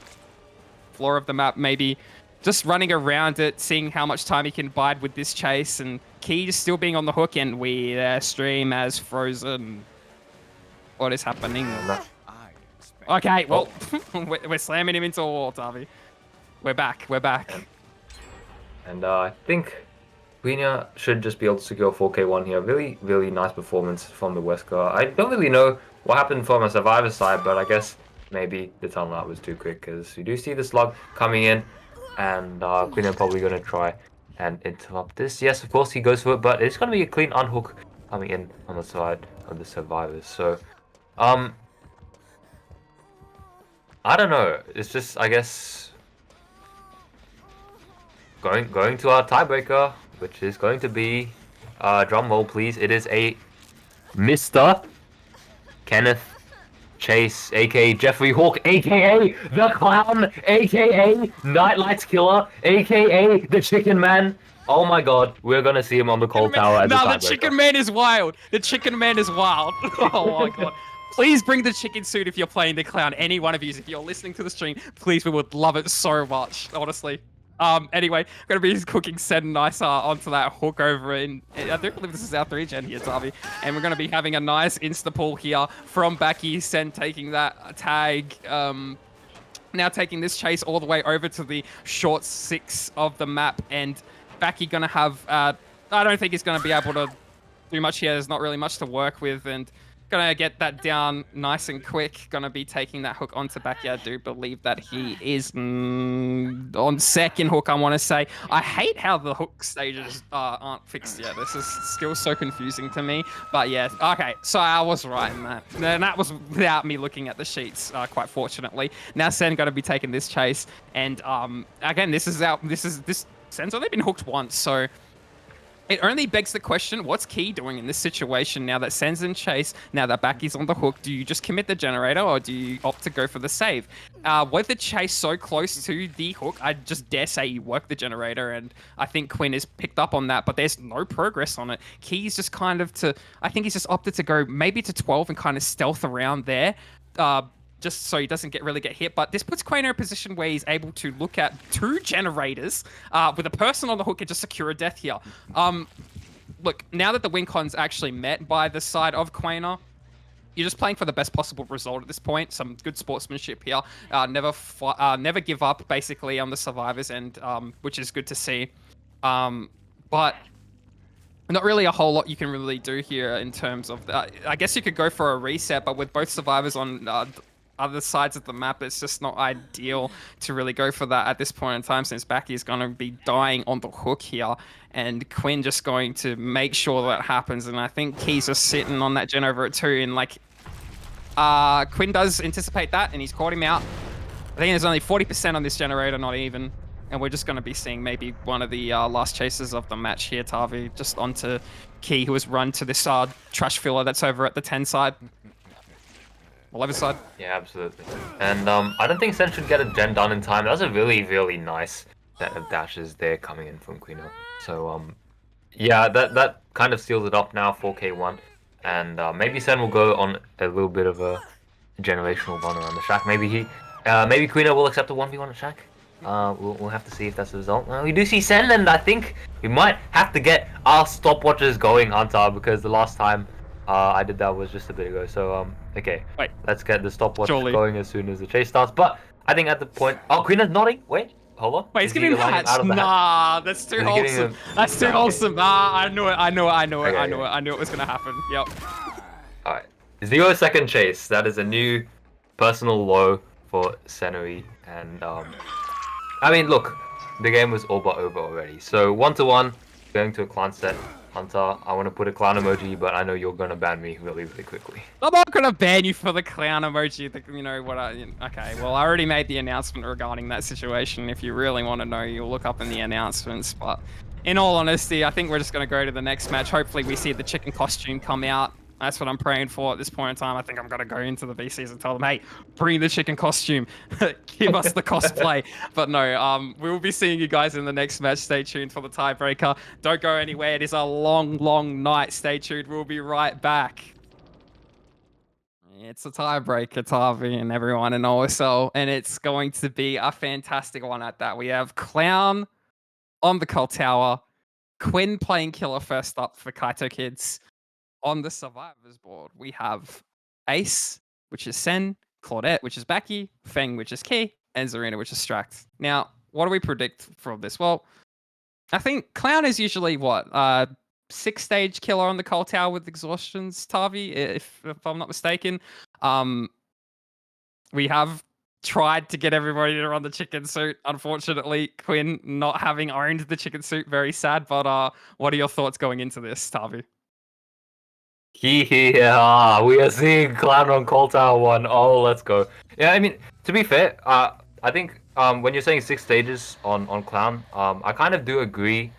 floor of the map. Maybe just running around it, seeing how much time he can bide with this chase, and Key just still being on the hook. And their stream has frozen. What is happening? Okay, well, we're slamming him into a wall, Tavi. We're back. And I think Quina should just be able to secure 4K1 here. Really, really nice performance from the Wesker. I don't really know what happened from a survivor side, but I guess maybe the tunnel out was too quick, because you do see the slug coming in, and Quina probably going to try and interrupt this. Yes, of course, he goes for it, but it's going to be a clean unhook coming in on the side of the survivors. So, I don't know. It's just, I guess, going to our tiebreaker, which is going to be, drum roll please. It is a Mr. Kenneth Chase, aka Jeffrey Hawk, aka the Clown, aka Nightlights Killer, aka the Chicken Man. Oh my god, we're gonna see him on the cold tower as a tiebreaker. The Chicken Man is wild. The Chicken Man is wild. Oh my god. Please bring the chicken suit if you're playing the Clown. Any one of you, if you're listening to the stream, please, we would love it so much, honestly. Anyway, going to be cooking Sen nice onto that hook over in... I do believe this is our 3-gen here, Tavi. And we're going to be having a nice insta-pull here from Baki. Sen taking that tag. Now taking this chase all the way over to the short 6 of the map. And Baki going to have... I don't think he's going to be able to do much here. There's not really much to work with. And Gonna get that down nice and quick. Gonna be taking that hook onto Baki. I do believe that he is on second hook, I want to say. I hate how the hook stages aren't fixed yet. This is still so confusing to me. But yeah, okay. So I was right in that. And that was without me looking at the sheets, quite fortunately. Now Sen gonna be taking this chase. And again, this Sen's only been hooked once, so it only begs the question, what's Key doing in this situation now that Sen's in chase, now that Baki's on the hook? Do you just commit the generator or do you opt to go for the save? With the chase so close to the hook, I just dare say you work the generator, and I think Quinn has picked up on that, but there's no progress on it. Key's just kind of I think he's just opted to go maybe to 12 and kind of stealth around there. Just so he doesn't really get hit. But this puts Quaino in a position where he's able to look at 2 generators with a person on the hook and just secure a death here. Look, now that the win con's actually met by the side of Quaino, you're just playing for the best possible result at this point. Some good sportsmanship here. Never give up, basically, on the survivors, and which is good to see. But not really a whole lot you can really do here in terms of... I guess you could go for a reset, but with both survivors on... other sides of the map, it's just not ideal to really go for that at this point in time, since Baki is going to be dying on the hook here, and Quinn just going to make sure that happens. And I think Key's just sitting on that gen over at 2, and like Quinn does anticipate that, and he's caught him out. I think there's only 40% on this generator, not even, and we're just going to be seeing maybe one of the last chases of the match here. Tavi just onto Key, who has run to this trash filler that's over at the 10 side. 11 side. Yeah, absolutely. And I don't think Sen should get a gen done in time. That was a really, really nice set of dashes there coming in from Quino. So yeah, that kind of seals it up now for K1. And maybe Sen will go on a little bit of a generational run around the shack. Maybe Quino will accept a 1v1 at shack. We'll have to see if that's the result. We do see Sen, and I think we might have to get our stopwatches going, Hunter, because the last time I did that was just a bit ago. So okay, wait, let's get the stopwatch going as soon as the chase starts. But I think at the point, Quino's nodding. Wait, hold on. Wait, he's giving him hats. Nah, that's too wholesome. That's too wholesome. Ah, I knew it. I knew it was gonna happen. Yep. All right, 0 second chase. That is a new personal low for Senui. And I mean, look, the game was all but over already. So 1-1, going to a clan set. Hunter, I want to put a clown emoji, but I know you're gonna ban me really, really quickly. I'm not gonna ban you for the clown emoji. You know what? Okay, well, I already made the announcement regarding that situation. If you really want to know, you'll look up in the announcements. But in all honesty, I think we're just gonna go to the next match. Hopefully, we see the chicken costume come out. That's what I'm praying for at this point in time. I think I'm gonna go into the VCs and tell them, hey, bring the chicken costume, give us the cosplay. But no, we will be seeing you guys in the next match. Stay tuned for the tiebreaker. Don't go anywhere. It is a long, long night. Stay tuned. We'll be right back. It's a tiebreaker, Tavi and everyone in OSL, and it's going to be a fantastic one at that. We have Clown on the Cold Tower, Quinn playing Killer first up for KaitOkids. On the survivors board, we have Ace, which is Sen, Claudette, which is Baki, Feng, which is Key, and Zarina, which is Stract. Now, what do we predict from this? Well, I think Clown is usually what? 6-stage killer on the Cold Tower with exhaustions, Tavi, if I'm not mistaken. We have tried to get everybody to run the chicken suit. Unfortunately, Quinn not having owned the chicken suit, very sad. But what are your thoughts going into this, Tavi? Yeah, we are seeing Clown on Cold Tower 1. Oh, let's go. Yeah, I mean, to be fair, I think when you're saying 6 stages on Clown, I kind of do agree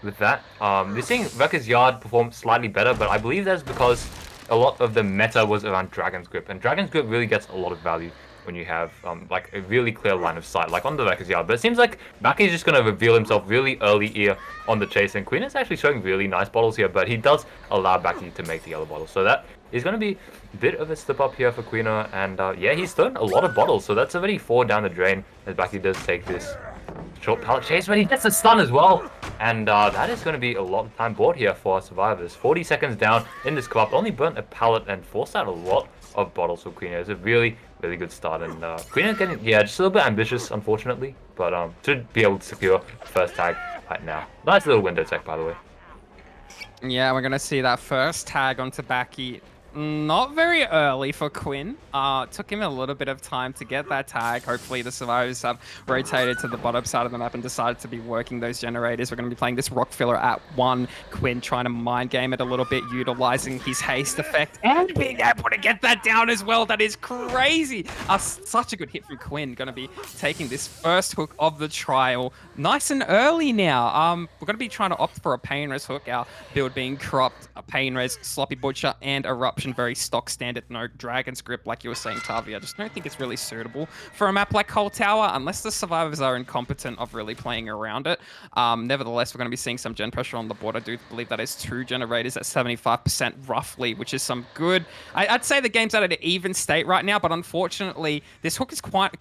with that. We're seeing Wrecker's Yard perform slightly better, but I believe that's because a lot of the meta was around Dragon's Grip, and Dragon's Grip really gets a lot of value when you have like a really clear line of sight, like on the Wrecker's Yard. But it seems like Baki is just going to reveal himself really early here on the chase, and Queen is actually showing really nice bottles here, but he does allow Baki to make the yellow bottle. So that is going to be a bit of a step up here for Quino, and yeah, he's thrown a lot of bottles, so that's already 4 down the drain as Baki does take this short pallet chase, but he gets a stun as well, and that is going to be a lot of time board here for our survivors. 40 seconds down in this club, only burnt a pallet and forced out a lot of bottles for Quino. It's a really, really good start, and Quino getting, yeah, just a little bit ambitious, unfortunately, but should be able to secure first tag right now. Nice little window tech, by the way. Yeah, we're going to see that first tag onto Baki. Not very early for Quinn. Took him a little bit of time to get that tag. Hopefully the survivors have rotated to the bottom side of the map and decided to be working those generators. We're going to be playing this rock filler at 1. Quinn trying to mind game it a little bit, utilizing his haste effect and being able to get that down as well. That is crazy. Such a good hit from Quinn. Going to be taking this first hook of the trial nice and early now. We're going to be trying to opt for a pain res hook. Our build being corrupt, a pain res, sloppy butcher, and eruption. Very stock standard, no dragon's grip like you were saying, Tavi. I just don't think it's really suitable for a map like Cold Tower unless the survivors are incompetent of really playing around it. Nevertheless, we're going to be seeing some gen pressure on the board. I do believe that is 2 generators at 75% roughly, which is some good. I'd say the game's at an even state right now, but unfortunately this hook is quite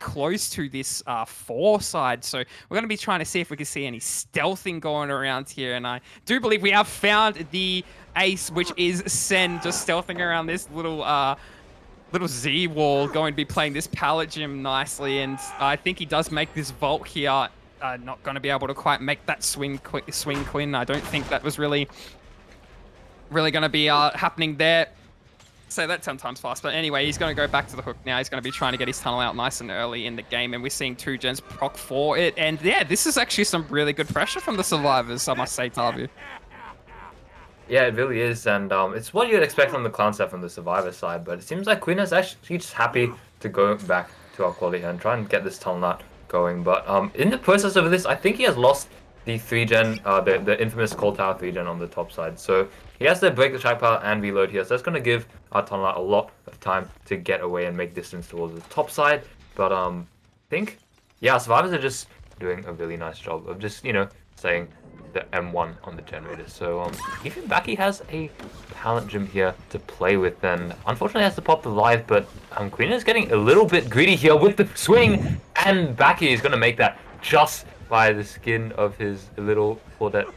close to this 4 side, so we're going to be trying to see if we can see any stealthing going around here, and I do believe we have found the ace, which is Sen, just stealthing around this little Z wall, going to be playing this pallet gym nicely, and I think he does make this vault here. Not going to be able to quite make that swing Quinn. I don't think that was really going to be happening there. Say that 10 times fast, but anyway, he's going to go back to the hook now. He's going to be trying to get his tunnel out nice and early in the game, and we're seeing 2 gens proc for it, and yeah, this is actually some really good pressure from the survivors, I must say, Tavi. Yeah, it really is, and it's what you'd expect from the clan set from the survivor side, but it seems like Queen is actually just happy to go back to our quality here and try and get this tunnel out going, but in the process of this, I think he has lost the 3-gen, the infamous Cold Tower 3-gen on the top side, so he has to break the track power and reload here, so that's going to give our tunnel out a lot of time to get away and make distance towards the top side, but I think, yeah, survivors are just doing a really nice job of just, you know, saying the M1 on the generator. So even Baki has a pallet gym here to play with, and unfortunately has to pop the live, but Queen is getting a little bit greedy here with the swing, and Baki is going to make that just by the skin of his little Claudette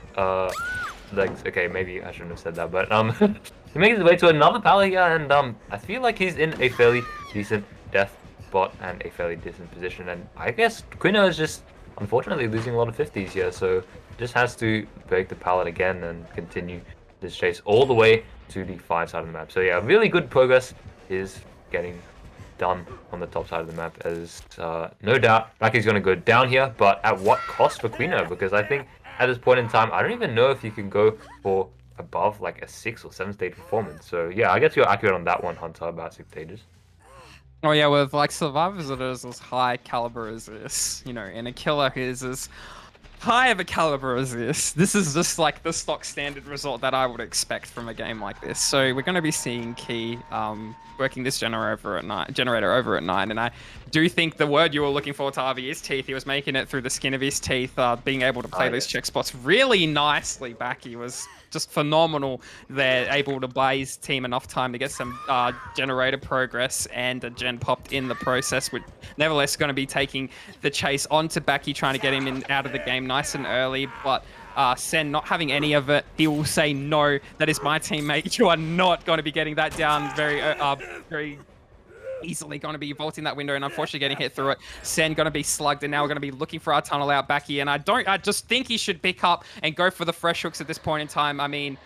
legs. Okay, maybe I shouldn't have said that, but he makes his way to another pallet here, and I feel like he's in a fairly decent death spot and a fairly decent position, and I guess Quino is just unfortunately losing a lot of 50s here, so just has to break the pallet again and continue this chase all the way to the 5 side of the map. So yeah, really good progress is getting done on the top side of the map, as no doubt Baki's going to go down here, but at what cost for Quino? Because I think at this point in time, I don't even know if you can go for above like a 6 or 7 stage performance. So yeah, I guess you're accurate on that one, Hunter, about 6 stages. Oh yeah, with like survivors that is as high caliber as this, you know, and a killer is as high of a caliber as this is just like the stock standard result that I would expect from a game like this. So we're going to be seeing Key working this generator over at 9, and I do think the word you were looking for, Tavi, is teeth. He was making it through the skin of his teeth, being able to play those check spots really nicely back. He was just phenomenal there, able to buy his team enough time to get some generator progress, and a gen popped in the process, which nevertheless going to be taking the chase onto Baki, trying to get him in out of the game nice and early, but Sen not having any of it. He will say, no, that is my teammate. You are not going to be getting that down very easily. Going to be vaulting that window and unfortunately getting hit through it. Sen going to be slugged, and now we're going to be looking for our tunnel out back here, and I just think he should pick up and go for the fresh hooks at this point in time. I mean,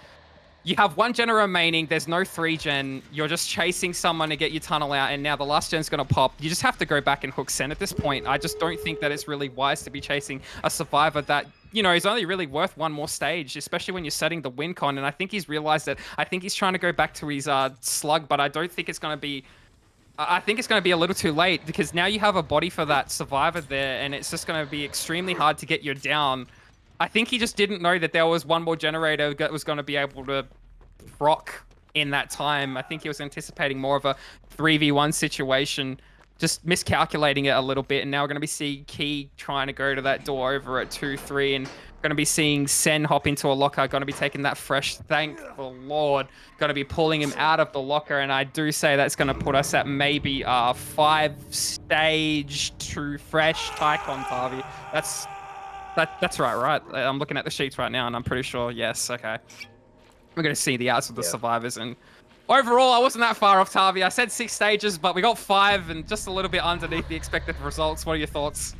you have 1 gen remaining, there's no 3 gen, you're just chasing someone to get your tunnel out, and now the last gen's going to pop. You just have to go back and hook Sen at this point. I just don't think that it's really wise to be chasing a survivor that, you know, is only really worth 1 more stage, especially when you're setting the win con, and I think he's realized that. I think he's trying to go back to his slug, but I don't think it's going to be... I think it's going to be a little too late, because now you have a body for that survivor there, and it's just going to be extremely hard to get you down. I think he just didn't know that there was 1 more generator that was going to be able to proc in that time. I think he was anticipating more of a 3v1 situation, just miscalculating it a little bit, and now we're going to be seeing Key trying to go to that door over at 2-3, and going to be seeing Sen hop into a locker, going to be taking that fresh, thank the Lord, going to be pulling him out of the locker, and I do say that's going to put us at maybe 5 stage to fresh Tycon, Tavi. That's right? I'm looking at the sheets right now, and I'm pretty sure, yes, okay. We're going to see the outs of the survivors, and overall, I wasn't that far off, Tavi. I said 6 stages, but we got 5 and just a little bit underneath the expected results. What are your thoughts?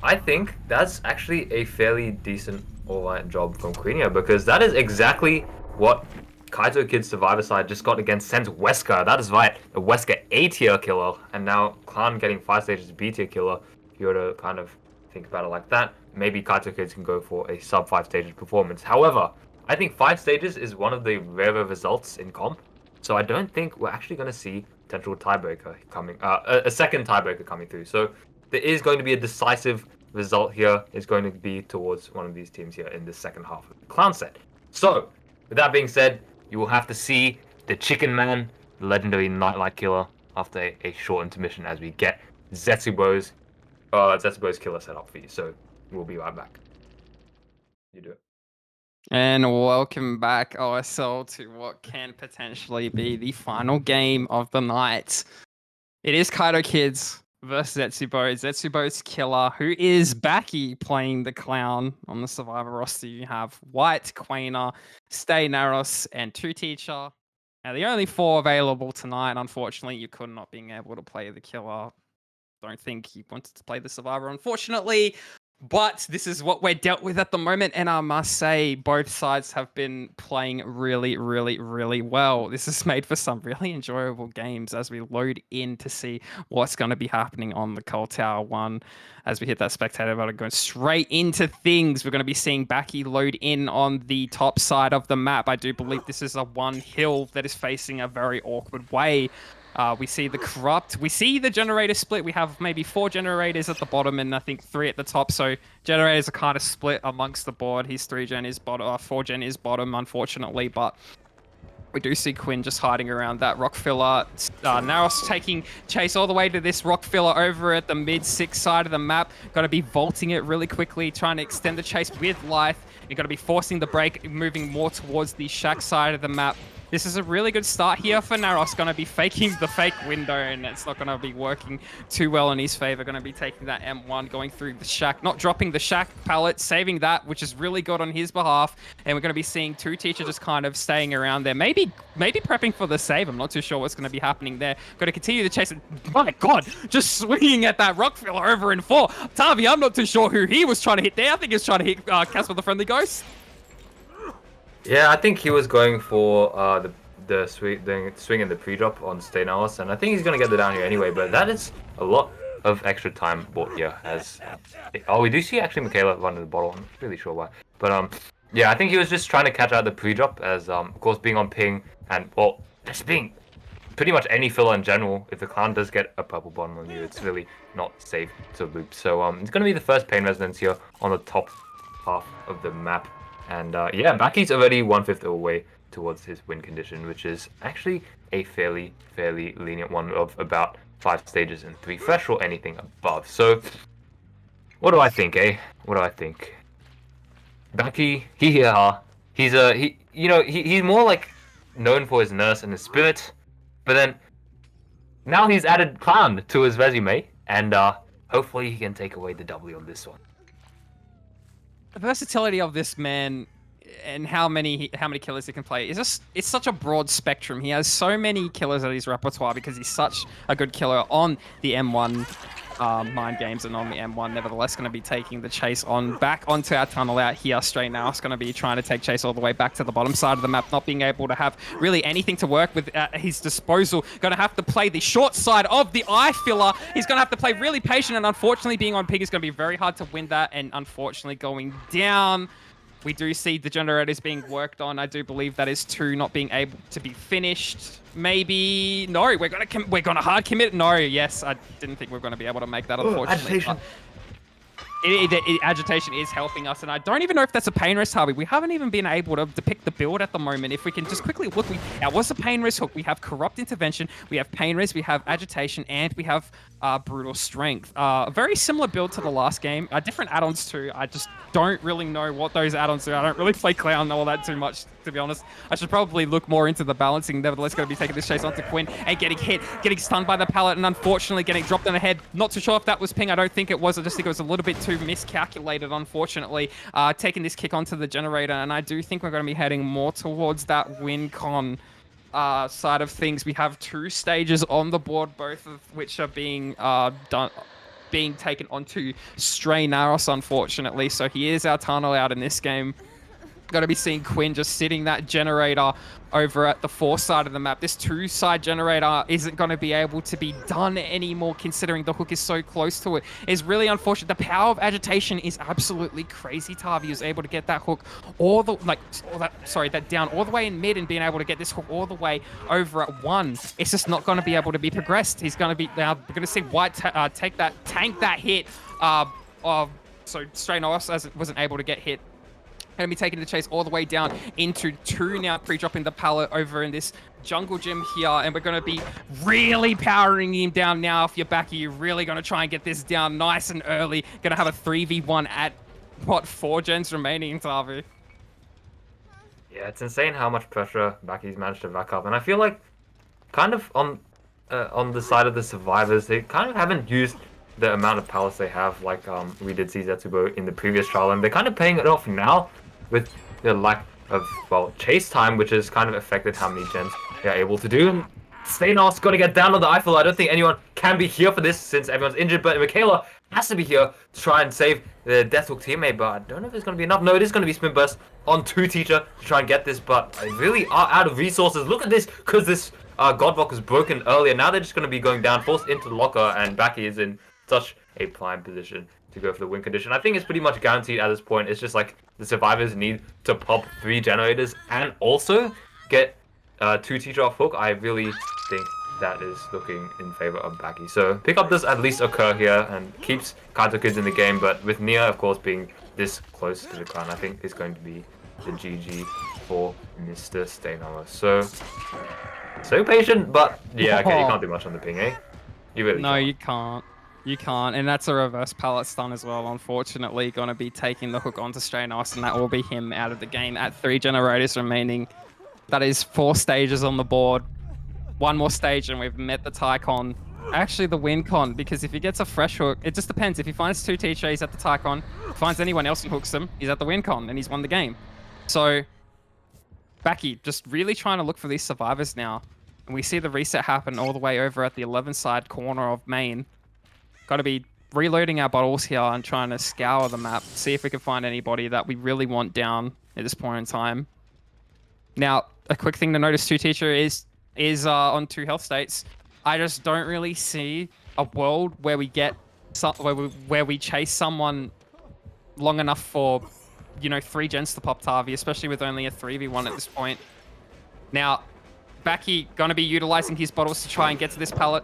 I think that's actually a fairly decent all-right job from Queenia, because that is exactly what KaitOkids Survivor side just got against Sent Wesker. That is right, a Wesker A tier killer, and now Clan getting 5 stages B tier killer. If you were to kind of think about it like that, maybe KaitOkids can go for a sub 5 stages performance. However, I think 5 stages is one of the rarer results in comp, so I don't think we're actually going to see potential tiebreaker coming, a second tiebreaker coming through. So there is going to be a decisive result here. Is going to be towards one of these teams here in the second half of the Clan set. So, with that being said, you will have to see the Chicken Man, the legendary Nightlight Killer, after a short intermission as we get Zetsubou's killer set up for you. So we'll be right back. You do it. And welcome back, OSL, to what can potentially be the final game of the night. It is KaitOkids versus Zetsubou. Zetsubou's killer, who is Baki playing the clown. On the Survivor roster, you have White, Quainer, Stay Naros, and 2Teacher. Now, the only 4 available tonight, unfortunately, you could not being able to play the killer. Don't think he wanted to play the Survivor, unfortunately. But this is what we're dealt with at the moment, and I must say, both sides have been playing really, really, really well. This has made for some really enjoyable games as we load in to see what's going to be happening on the Coal Tower 1. As we hit that spectator button, going straight into things, we're going to be seeing Baki load in on the top side of the map. I do believe this is a one hill that is facing a very awkward way. We see the Corrupt. We see the generator split. We have maybe 4 generators at the bottom and I think 3 at the top. So generators are kind of split amongst the board. His 3 gen is bottom, 4 gen is bottom, unfortunately. But we do see Quinn just hiding around that rock filler. Naros taking chase all the way to this rock filler over at the mid-6 side of the map. Got to be vaulting it really quickly, trying to extend the chase with life. You've got to be forcing the break, moving more towards the shack side of the map. This is a really good start here for Naros. Going to be faking the fake window, and it's not going to be working too well in his favor. Going to be taking that M1, going through the shack, not dropping the shack pallet, saving that, which is really good on his behalf. And we're going to be seeing 2Teacher just kind of staying around there. Maybe prepping for the save. I'm not too sure what's going to be happening there. Going to continue the chase. My God, just swinging at that rock filler over in 4. Tavi, I'm not too sure who he was trying to hit there. I think he was trying to hit Casper the Friendly Ghost. Yeah, I think he was going for the swing and the pre-drop on Staynalis, and I think he's going to get the down here anyway, but that is a lot of extra time bought here as... Oh, we do see actually Michaela run to the bottle. I'm not really sure why. But, yeah, I think he was just trying to catch out the pre-drop as, of course, being on ping and, well, just being pretty much any filler in general. If the clown does get a purple bottom on you, it's really not safe to loop. So, it's going to be the first pain resonance here on the top half of the map. And yeah, Baki's already 1/5 away towards his win condition, which is actually a fairly lenient one of about 5 stages and 3 fresh or anything above. So, what do I think, eh? What do I think? Baki, he's more like known for his nurse and his spirit, but then now he's added clown to his resume, and hopefully he can take away the W on this one. The versatility of this man and how many killers he can play is just, it's such a broad spectrum. He has so many killers at his repertoire because he's such a good killer on the M1 mind games and on the M1. Nevertheless, going to be taking the chase on back onto our tunnel out here straight now. It's going to be trying to take chase all the way back to the bottom side of the map, not being able to have really anything to work with at his disposal. Going to have to play the short side of the eye filler. He's going to have to play really patient, and unfortunately being on pig is going to be very hard to win that, and unfortunately going down. We do see the generators being worked on. I do believe that is 2 not being able to be finished. Maybe no. We're gonna hard commit. No, yes, I didn't think we were gonna be able to make that. Unfortunately, agitation is helping us, and I don't even know if that's a pain risk, Harvey. We haven't even been able to depict the build at the moment. If we can just quickly look, that was a pain risk hook. We have corrupt intervention, we have pain risk, we have agitation, and we have brutal strength. A very similar build to the last game. Different add-ons too. I just don't really know what those add-ons do. I don't really play clown all that too much, to be honest. I should probably look more into the balancing. Nevertheless, going to be taking this chase onto Quinn and getting hit, getting stunned by the pallet, and unfortunately getting dropped on the head. Not too sure if that was ping. I don't think it was. I just think it was a little bit too miscalculated, unfortunately. Taking this kick onto the generator, and I do think we're going to be heading more towards that win con side of things. We have 2 stages on the board, both of which are being taken onto Stray Naros, unfortunately. So he is our tunnel out in this game. Got to be seeing Quinn just sitting that generator over at the 4 side of the map. This 2-side generator isn't going to be able to be done anymore considering the hook is so close to it. It's really unfortunate. The power of agitation is absolutely crazy. Tavi was able to get that hook all the, that down all the way in mid and being able to get this hook all the way over at 1. It's just not going to be able to be progressed. He's going to be, now we're going to see White tank that hit. So Stray Norris wasn't able to get hit. Going to be taking the chase all the way down into 2 now, pre-dropping the pallet over in this jungle gym here, and we're going to be really powering him down now. If you're back, you're really going to try and get this down nice and early. Going to have a 3v1 at, what, 4 gens remaining in Tavi. Yeah, it's insane how much pressure Baki's managed to back up, and I feel like kind of on the side of the survivors, they kind of haven't used the amount of pallets they have, like we did see Zetsubou in the previous trial, and they're kind of paying it off now with the lack of, well, chase time, which has kind of affected how many gens they're able to do. And Stanos got to get down on the Eiffel. I don't think anyone can be here for this since everyone's injured, but Michaela has to be here to try and save the Deathhook teammate, but I don't know if it's going to be enough. No, it is going to be Spin Burst on 2 Teacher to try and get this, but they really are out of resources. Look at this, because this Godrock was broken earlier. Now they're just going to be going down, forced into the locker, and Baki is in such a prime position to go for the win condition. I think it's pretty much guaranteed at this point. It's just like the survivors need to pop 3 generators and also get 2 Teacher off hook. I really think that is looking in favor of Baki. So pick up this at least occur here and keeps KaitOkids in the game, but with Nia of course being this close to the crown, I think it's going to be the GG for Mr. Stainhammer. So patient, but yeah, okay, you can't do much on the ping, eh? You really No, can't. you can't. You can't, and that's a reverse pallet stun as well. Unfortunately, going to be taking the hook onto Stray Nice, and that will be him out of the game at 3 generators remaining. That is 4 stages on the board. 1 more stage, and we've met the Tycon. Actually, the win con, because if he gets a fresh hook, it just depends. If he finds 2 teachers, he's at the Tycon. If he finds anyone else and hooks them, he's at the win con, and he's won the game. So, Baki, just really trying to look for these survivors now. And we see the reset happen all the way over at the 11 side corner of main. Got to be reloading our bottles here and trying to scour the map, see if we can find anybody that we really want down at this point in time. Now, a quick thing to notice too, Teacher, is on 2 health states. I just don't really see a world where we get where we chase someone long enough for, you know, 3 gens to pop Tavi, especially with only a 3v1 at this point. Now, Baki gonna be utilizing his bottles to try and get to this pallet.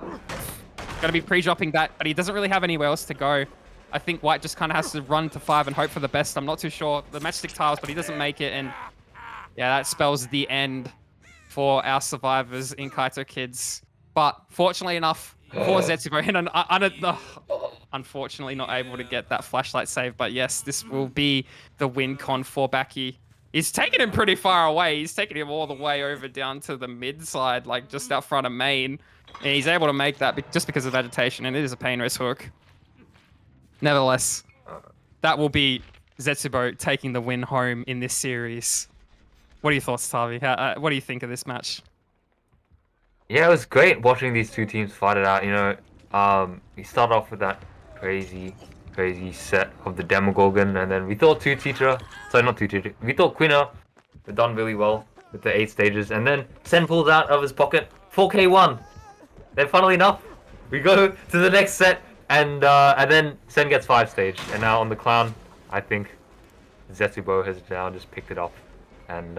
Gonna be pre-dropping that, but he doesn't really have anywhere else to go. I think White just kind of has to run to 5 and hope for the best. I'm not too sure. The matchstick tiles, but he doesn't make it, and yeah, that spells the end for our survivors in KaitOkids. But fortunately enough for Zetsubou, and unfortunately not able to get that flashlight save. But yes, this will be the win con for Baki. He's taking him pretty far away. He's taking him all the way over down to the mid side, like just out front of main. And he's able to make that just because of agitation, and it is a pain risk hook. Nevertheless, that will be Zetsubou taking the win home in this series. What are your thoughts, Tavi? What do you think of this match? Yeah, it was great watching these 2 teams fight it out. You know, we started off with that crazy set of the Demogorgon, and then we thought 2 Teacher, sorry, not 2 Teacher, we thought Quina had done really well with the 8 stages, and then Sen pulls out of his pocket 4K1. Then funnily enough, we go to the next set, and then Sen gets 5 stage, and now on the Clown, I think Zetsubou has now just picked it up and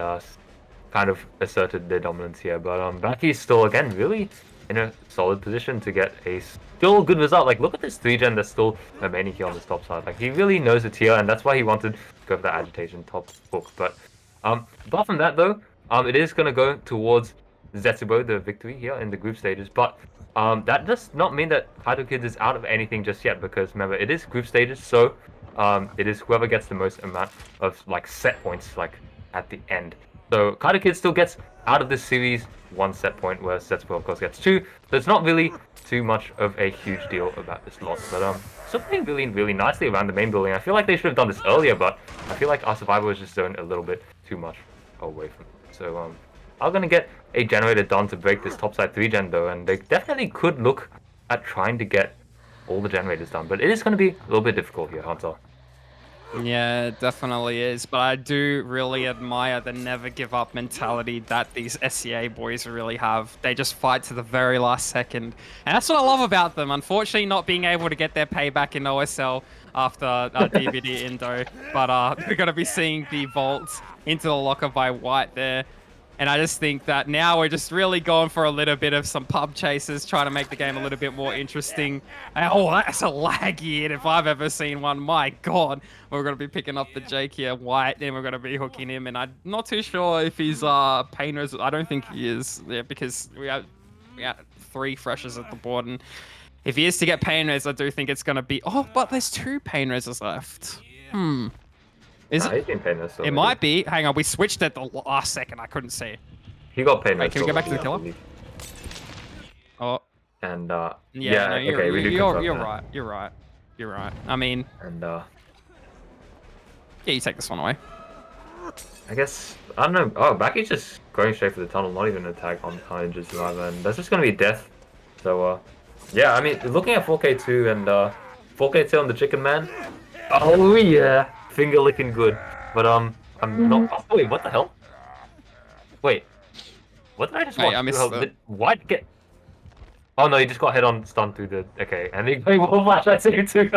kind of asserted their dominance here. But Baki's still, again, really in a solid position to get a still good result. Like, look at this 3-gen that's still remaining here on the top side. Like, he really knows the tier, and that's why he wanted to go for that agitation top hook. But apart from that, though, it is going to go towards Zetsubou, the victory here in the group stages. But that does not mean that KaitOkids is out of anything just yet, because remember, it is group stages, so it is whoever gets the most amount of like set points like at the end. So KaitOkids still gets out of this series 1 set point, whereas Zetsubou of course gets 2. So it's not really too much of a huge deal about this loss. But still playing really nicely around the main building. I feel like they should have done this earlier, but I feel like our survivor was just zoned a little bit too much away from it. So I'm gonna get a generator done to break this topside 3-gen though, and they definitely could look at trying to get all the generators done, but it is going to be a little bit difficult here, Hunter. Yeah, it definitely is. But I do really admire the never give up mentality that these SEA boys really have. They just fight to the very last second. And that's what I love about them. Unfortunately, not being able to get their payback in OSL after DBD Indo. But we're going to be seeing the vault into the locker by White there. And I just think that now we're just really going for a little bit of some pub chases, trying to make the game a little bit more interesting. And, oh, that's a laggy hit if I've ever seen one. My God. We're going to be picking up the Jake here, White, and we're going to be hooking him. And I'm not too sure if he's pain I don't think he is, yeah, because we got 3 freshers at the board. And if he is to get pain res, I do think it's going to be... Oh, but there's 2 pain reses left. Is Nah, it? he's been painless It already. might be. Hang on, we switched at the last second. I couldn't see. He got painless. Wait, can we go back to the already, killer? Oh, And yeah, no, okay, we do you're confirm that. right. You're right. You're right. I mean, And yeah, you take this one away. I guess I don't know. Oh, Baki's just going straight for the tunnel, not even an attack on injured survivor, and that's just gonna be death. So yeah, I mean, looking at 4K2 and 4K2 on the chicken man. Oh yeah, finger licking good. But I'm not. Oh, wait, what the hell? Wait, what did I just watch? I missed the... What get? Oh no, he just got hit on stun through the. Okay, and he wall flash. I see you too.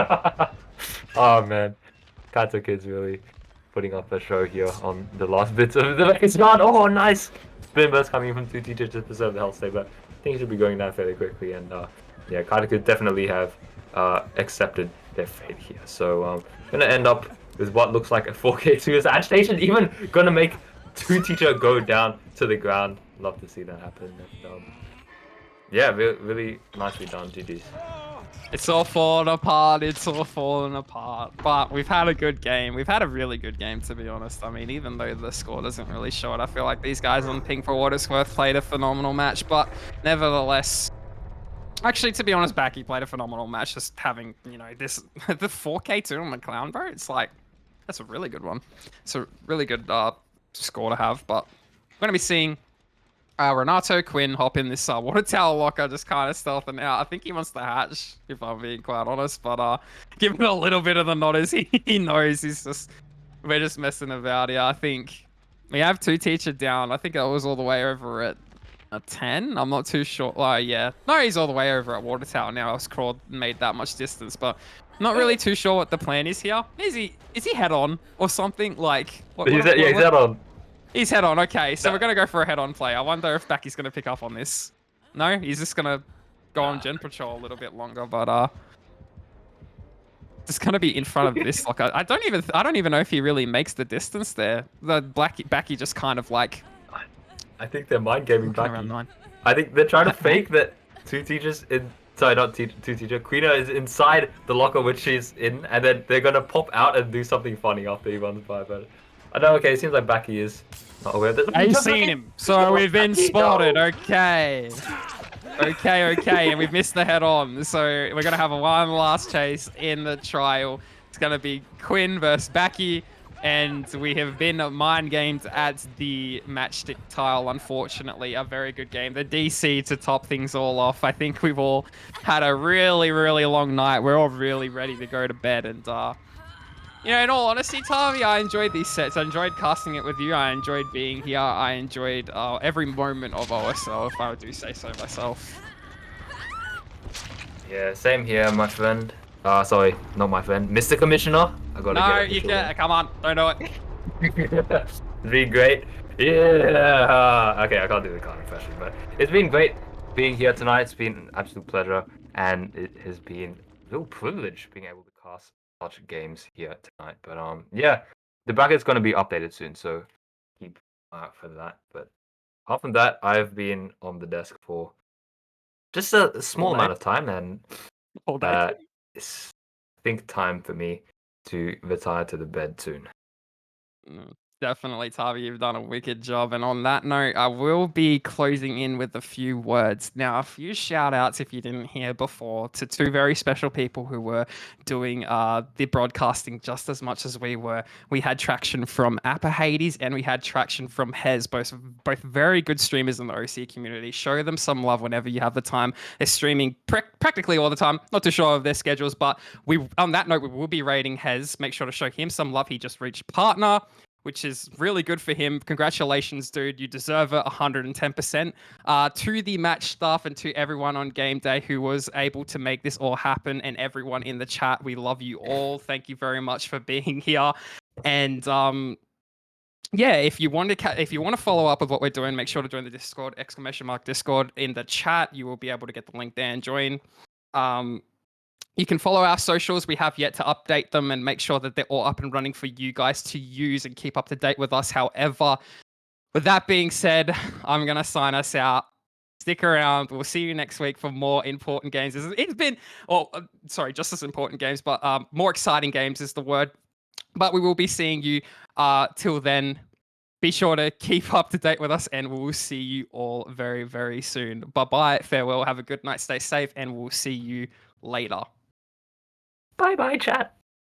Oh man, KaitOkids really putting up a show here on the last bits of the base run. Oh, nice! Spin burst coming from 2 teachers to preserve the health state, but I think he should be going down fairly quickly. And yeah, KaitOkids definitely have accepted their fate here. So gonna end up with what looks like a 4K2's agitation, even gonna make 2 teacher go down to the ground. Love to see that happen. And, yeah, really nicely done, GG's. It's all falling apart. It's all falling apart. But we've had a good game. We've had a really good game, to be honest. I mean, even though the score doesn't really show it, I feel like these guys on Ping for what it's worth played a phenomenal match. But nevertheless, actually, to be honest, Baki played a phenomenal match. Just having, you know, this the 4K2 on the clown, bro. It's like, that's a really good one. It's a really good score to have. But we're gonna be seeing Renato Quinn hop in this water tower locker, just kind of stealthing out. I think he wants to hatch, if I'm being quite honest. But give him a little bit of the nod as he knows we're just messing about here. I think we have 2 teacher down. I think I was all the way over at a 10. I'm not too sure. Yeah. No, he's all the way over at water tower now. I was crawled and made that much distance, but not really too sure what the plan is here. Is he head on or something? Like He's head on. He's head on, okay. So we're going to go for a head on play. I wonder if Baki's going to pick up on this. No, he's just going to go on gen patrol a little bit longer, but just going to be in front of this. Like I don't even know if he really makes the distance there. The Baki just kind of like, I think they're mind gaming around Baki. 9. I think they're trying to fake that 2 teachers in. Sorry, not 2 teacher. Quina is inside the locker which she's in, and then they're gonna pop out and do something funny after he runs by. But I know. Okay, it seems like Baki is not aware of this. I've seen him, so we've been spotted. Okay. Okay, and we've missed the head on. So we're gonna have one last chase in the trial. It's gonna be Quinn versus Baki. And we have been mind gamed at the match tile, unfortunately. A very good game. The DC to top things all off. I think we've all had a really, really long night. We're all really ready to go to bed. And, you know, in all honesty, Tavi, I enjoyed these sets. I enjoyed casting it with you. I enjoyed being here. I enjoyed every moment of OSL, if I do say so myself. Yeah, same here, my friend. Sorry, not my friend. Mr. Commissioner. I gotta No, get you can't. Come on. Don't do it. It's been great. Yeah. Okay, I can't do the card impression, but it's been great being here tonight. It's been an absolute pleasure, and it has been a real privilege being able to cast such games here tonight. But yeah, the bracket's gonna be updated soon, so keep an eye out for that. But apart from that, I've been on the desk for just a small amount of time, and All day. it's I think time for me to retire to the bed soon. Definitely, Tavi, you've done a wicked job. And on that note, I will be closing in with a few words. Now, a few shout outs, if you didn't hear before, to two very special people who were doing the broadcasting just as much as we were. We had traction from Appa Hades and we had traction from Hez, both very good streamers in the OC community. Show them some love whenever you have the time. They're streaming practically all the time. Not too sure of their schedules, but on that note, we will be rating Hez. Make sure to show him some love. He just reached partner, which is really good for him. Congratulations, dude. You deserve it 110%. To the match staff and to everyone on game day who was able to make this all happen, and everyone in the chat, we love you all. Thank you very much for being here. And yeah, if you want to follow up with what we're doing, make sure to join the Discord, !Discord in the chat. You will be able to get the link there and join. You can follow our socials. We have yet to update them and make sure that they're all up and running for you guys to use and keep up to date with us. However, with that being said, I'm going to sign us out. Stick around. We'll see you next week for more important games. It's been, sorry, just as important games, but more exciting games is the word. But we will be seeing you till then. Be sure to keep up to date with us, and we'll see you all very, very soon. Bye-bye. Farewell. Have a good night. Stay safe, and we'll see you later. Bye bye, chat.